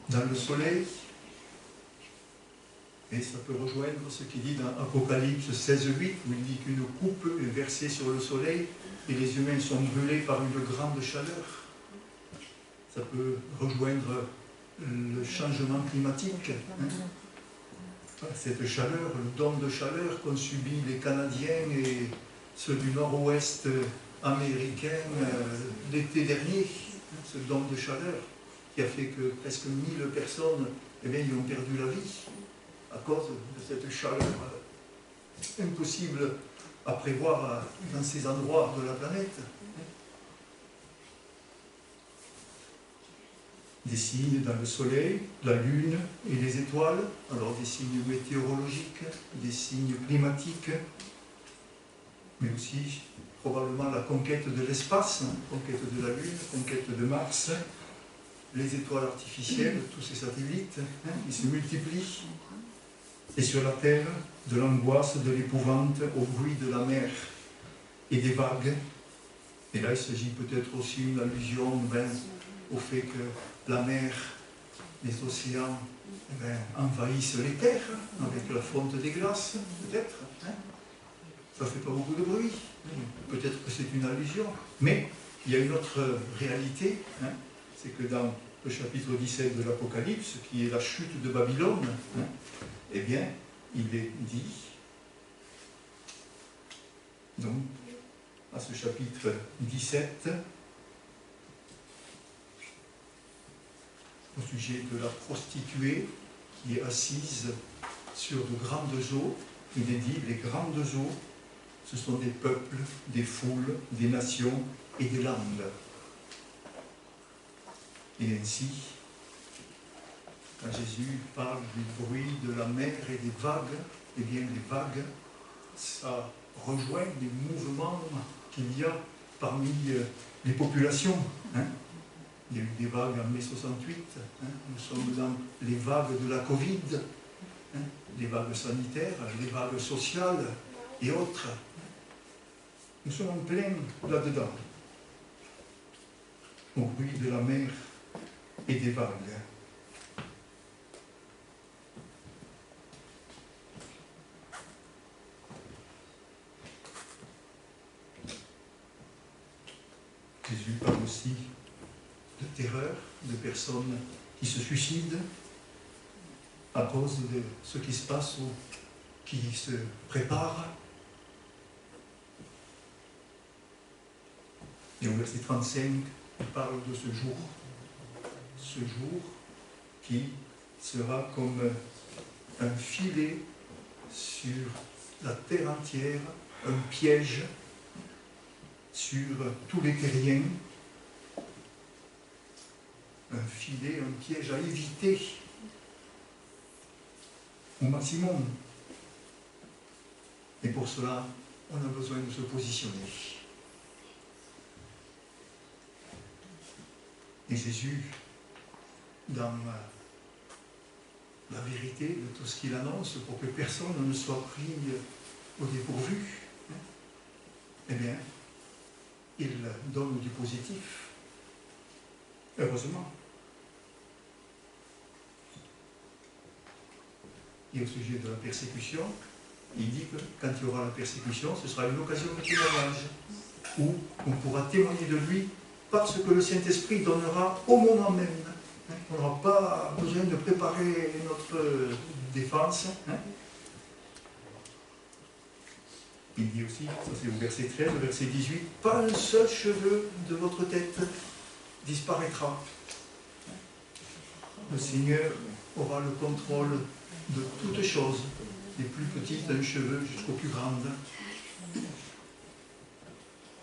dans le soleil, Et ça peut rejoindre ce qu'il dit dans Apocalypse 16:8, où il dit qu'une coupe est versée sur le soleil et les humains sont brûlés par une grande chaleur. Ça peut rejoindre le changement climatique. Cette chaleur, le don de chaleur qu'ont subi les Canadiens et ceux du nord-ouest américain l'été dernier, ce don de chaleur qui a fait que presque 1000 personnes y ont perdu la vie à cause de cette chaleur impossible à prévoir dans ces endroits de la planète. Des signes dans le soleil, la lune et les étoiles, alors des signes météorologiques, des signes climatiques, mais aussi probablement la conquête de l'espace, conquête de la lune, conquête de Mars, les étoiles artificielles, tous ces satellites qui se multiplient, et sur la terre, de l'angoisse, de l'épouvante, au bruit de la mer et des vagues. Et là, il s'agit peut-être aussi d'une allusion au fait que la mer, les océans envahissent les terres avec la fonte des glaces, peut-être. Ça ne fait pas beaucoup de bruit. Peut-être que c'est une allusion. Mais il y a une autre réalité, c'est que dans le chapitre 17 de l'Apocalypse, qui est la chute de Babylone, eh bien, il est dit, donc, à ce chapitre 17, au sujet de la prostituée qui est assise sur de grandes eaux, il est dit, les grandes eaux, ce sont des peuples, des foules, des nations et des langues. Et ainsi, quand Jésus parle du bruit de la mer et des vagues, eh bien les vagues, ça rejoint les mouvements qu'il y a parmi les populations. Il y a eu des vagues en mai 68, nous sommes dans les vagues de la Covid, les vagues sanitaires, les vagues sociales et autres. Nous sommes en plein là-dedans, au bruit de la mer et des vagues. Jésus parle aussi de terreur, de personnes qui se suicident à cause de ce qui se passe ou qui se prépare. Et au verset 35, il parle de ce jour qui sera comme un filet sur la terre entière, un piège sur tous les terriens, un filet, un piège à éviter au maximum. Et pour cela, on a besoin de se positionner. Et Jésus, dans la vérité de tout ce qu'il annonce, pour que personne ne soit pris au dépourvu, eh bien, il donne du positif. Heureusement. Et au sujet de la persécution, il dit que quand il y aura la persécution, ce sera une occasion de témoignage, où on pourra témoigner de lui parce que le Saint-Esprit donnera au moment même. On n'aura pas besoin de préparer notre défense. Il dit aussi, ça c'est au verset 13, au verset 18, « Pas un seul cheveu de votre tête disparaîtra. » Le Seigneur aura le contrôle de toutes choses, des plus petites d'un cheveu jusqu'aux plus grandes.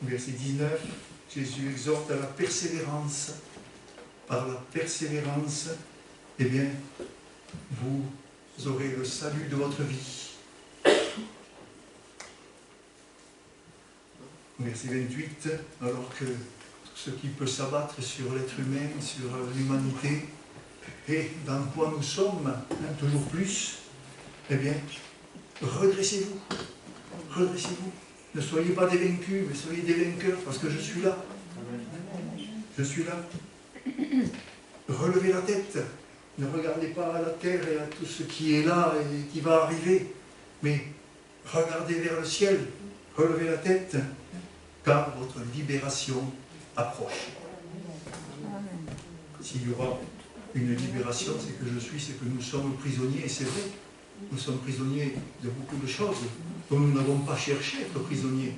Verset 19, Jésus exhorte à la persévérance. Par la persévérance, eh bien, vous aurez le salut de votre vie. Verset 28, alors que ce qui peut s'abattre sur l'être humain, sur l'humanité, et dans quoi nous sommes, toujours plus, eh bien, redressez-vous. Redressez-vous. Ne soyez pas des vaincus, mais soyez des vainqueurs, parce que je suis là. Je suis là. Relevez la tête. Ne regardez pas à la terre et à tout ce qui est là et qui va arriver, mais regardez vers le ciel, relevez la tête, car votre libération approche. S'il y aura une libération, c'est que je suis, c'est que nous sommes prisonniers, et c'est vrai. Nous sommes prisonniers de beaucoup de choses dont nous n'avons pas cherché à être prisonniers,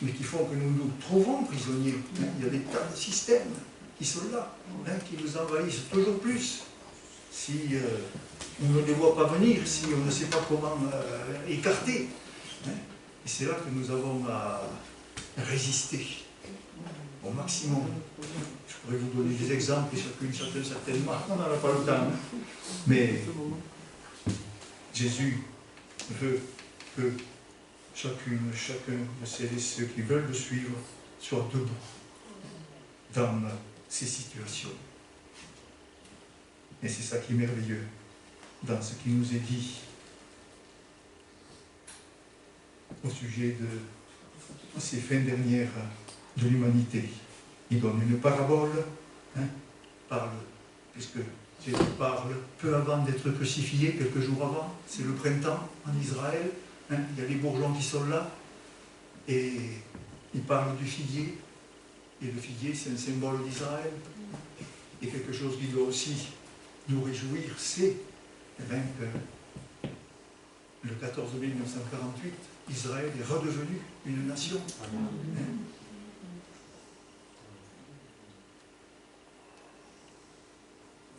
mais qui font que nous nous trouvons prisonniers. Il y a des tas de systèmes qui sont là, qui nous envahissent toujours plus. Si on ne les voit pas venir, si on ne sait pas comment écarter. Et c'est là que nous avons à résister au maximum. Je pourrais vous donner des exemples, et chacune certainement. On n'en a pas le temps. Mais Jésus veut que chacun de celles et ceux qui veulent le suivre soient debout dans ces situations. Et c'est ça qui est merveilleux dans ce qui nous est dit au sujet de ces fins dernières de l'humanité. Il donne une parabole, puisque Jésus parle peu avant d'être crucifié, quelques jours avant, c'est le printemps en Israël, il y a les bourgeons qui sont là, et il parle du figuier, et le figuier c'est un symbole d'Israël, et quelque chose qui doit aussi nous réjouir, c'est que le 14 mai 1948, Israël est redevenu une nation.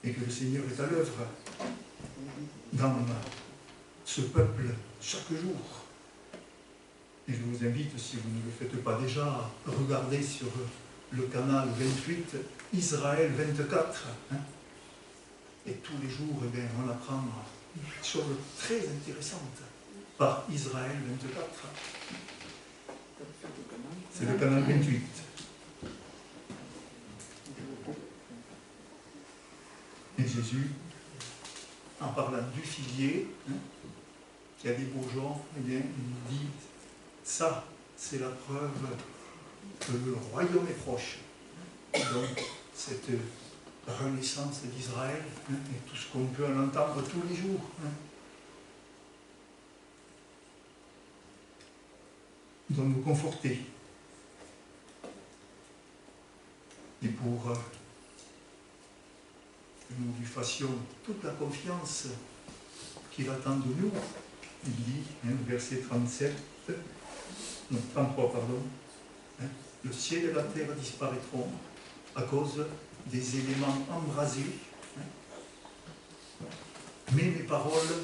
Et que le Seigneur est à l'œuvre dans ce peuple chaque jour. Et je vous invite, si vous ne le faites pas déjà, à regarder sur le canal 28, Israël 24. Et tous les jours, on apprend des choses très intéressantes par Israël 24. C'est le canal 28. Et Jésus, en parlant du figuier, qui a des bourgeons, il dit, ça, c'est la preuve que le royaume est proche. Donc, cette renaissance d'Israël, et tout ce qu'on peut en entendre tous les jours. Doit nous conforter. Et pour que nous lui fassions toute la confiance qu'il attend de nous, il dit, verset 33, le ciel et la terre disparaîtront à cause des éléments embrasés, mais mes paroles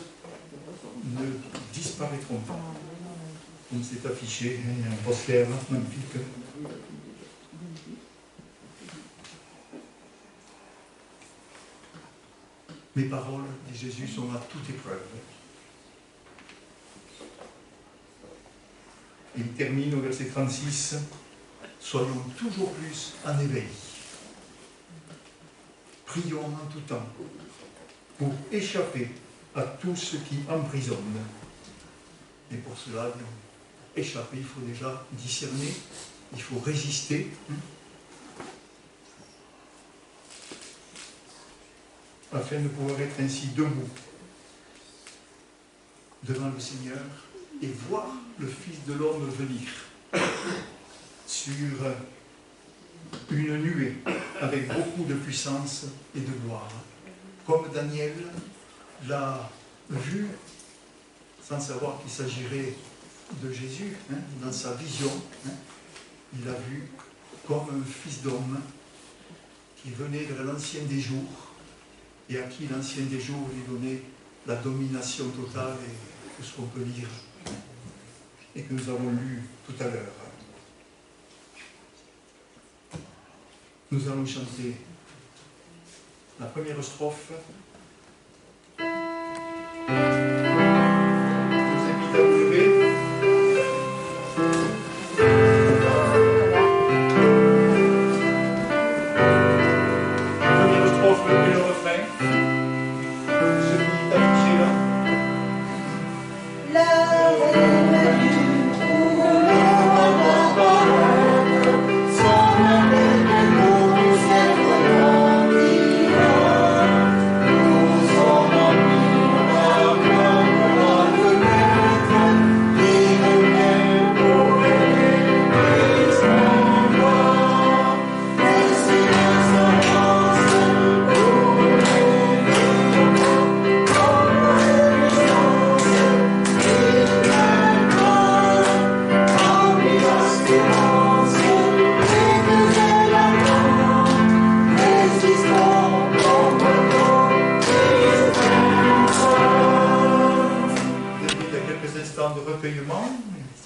ne disparaîtront pas. Comme c'est affiché, il y a un poster magnifique. Mes paroles, dit Jésus, sont à toute épreuve. Et il termine au verset 36, soyons toujours plus en éveil. Prions en tout temps pour échapper à tout ce qui emprisonne. Et pour cela, échapper, il faut déjà discerner, il faut résister. Afin de pouvoir être ainsi debout devant le Seigneur et voir le Fils de l'homme venir sur une nuée avec beaucoup de puissance et de gloire. Comme Daniel l'a vu, sans savoir qu'il s'agirait de Jésus, dans sa vision, il l'a vu comme un fils d'homme qui venait de l'ancien des jours, et à qui l'ancien des jours lui donnait la domination totale et tout ce qu'on peut lire et que nous avons lu tout à l'heure. Nous allons chanter la première strophe. Je vous invite à vous lever. Son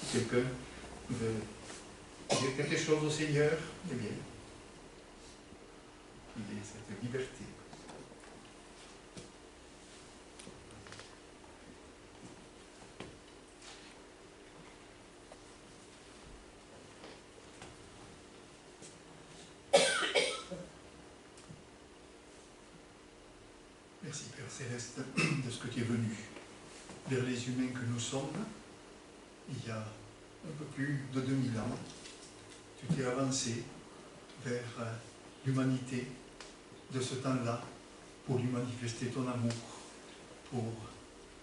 Si quelqu'un veut dire quelque chose au Seigneur, eh bien, il y a cette liberté. Merci Père Céleste de ce que tu es venu vers les humains que nous sommes. Il y a un peu plus de 2000 ans, tu t'es avancé vers l'humanité de ce temps-là pour lui manifester ton amour, pour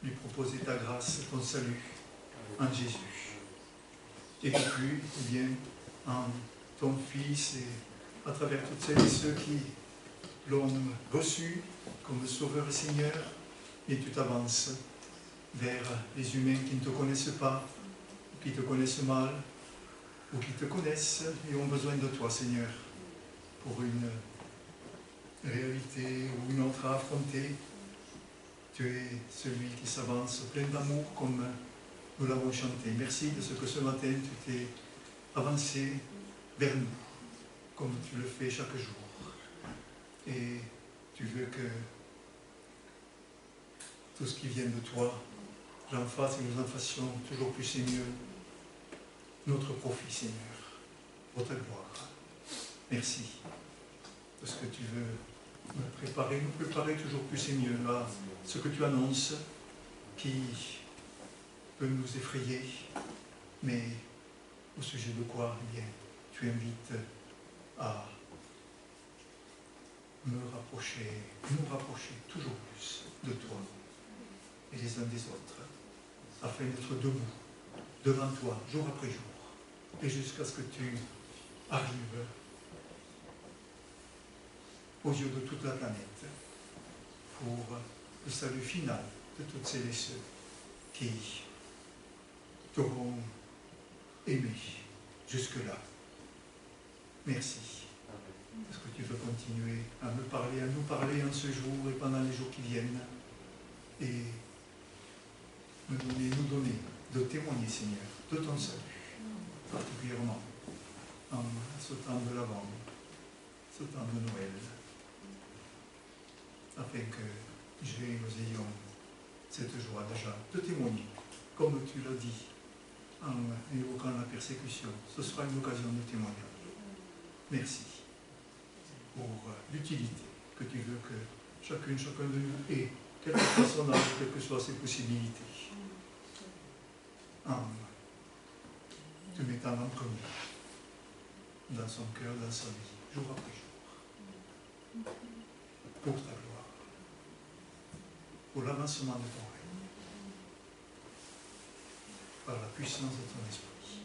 lui proposer ta grâce, ton salut en Jésus. Et depuis, eh bien, en ton Fils et à travers toutes celles et ceux qui l'ont reçu comme Sauveur et Seigneur, et tu t'avances vers les humains qui ne te connaissent pas, qui te connaissent mal, ou qui te connaissent et ont besoin de toi, Seigneur, pour une réalité ou une autre à affronter. Tu es celui qui s'avance plein d'amour comme nous l'avons chanté. Merci de ce que ce matin tu t'es avancé vers nous, comme tu le fais chaque jour. Et tu veux que tout ce qui vient de toi, j'en fasse et nous en fassions toujours plus et mieux notre profit, Seigneur, pour ta gloire. Merci de ce que tu veux nous préparer toujours plus et mieux à ce que tu annonces, qui peut nous effrayer, mais au sujet de quoi, eh bien, tu invites à nous rapprocher toujours plus de toi et les uns des autres, afin d'être debout devant toi, jour après jour, et jusqu'à ce que tu arrives aux yeux de toute la planète pour le salut final de toutes celles et ceux qui t'auront aimé jusque-là. Merci. Est-ce que tu veux continuer à nous parler en ce jour et pendant les jours qui viennent, et nous donner, de témoigner, Seigneur, de ton salut, particulièrement en ce temps de l'Avent, ce temps de Noël, afin que nous ayons cette joie déjà de témoigner, comme tu l'as dit, en évoquant la persécution. Ce sera une occasion de témoignage. Merci pour l'utilité que tu veux que chacun de nous ait, quel que soit son âge, quelles que soient ses possibilités, en te mettant en premier dans son cœur, dans sa vie, jour après jour, pour ta gloire, pour l'avancement de ton règne, par la puissance de ton esprit.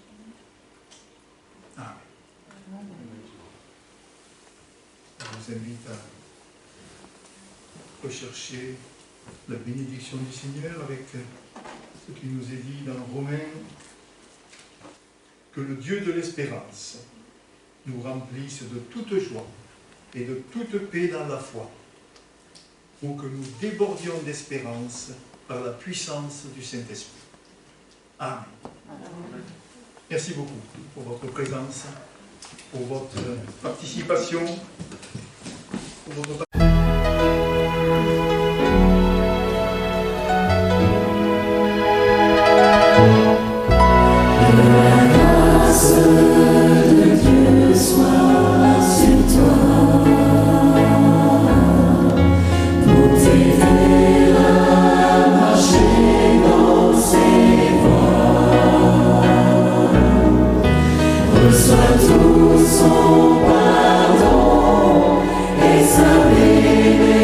Amen. Je vous invite à rechercher la bénédiction du Seigneur avec ce qui nous est dit dans Romains, que le Dieu de l'espérance nous remplisse de toute joie et de toute paix dans la foi, pour que nous débordions d'espérance par la puissance du Saint-Esprit. Amen. Merci beaucoup pour votre présence, pour votre participation, pour votre son pardon et sa bénédiction.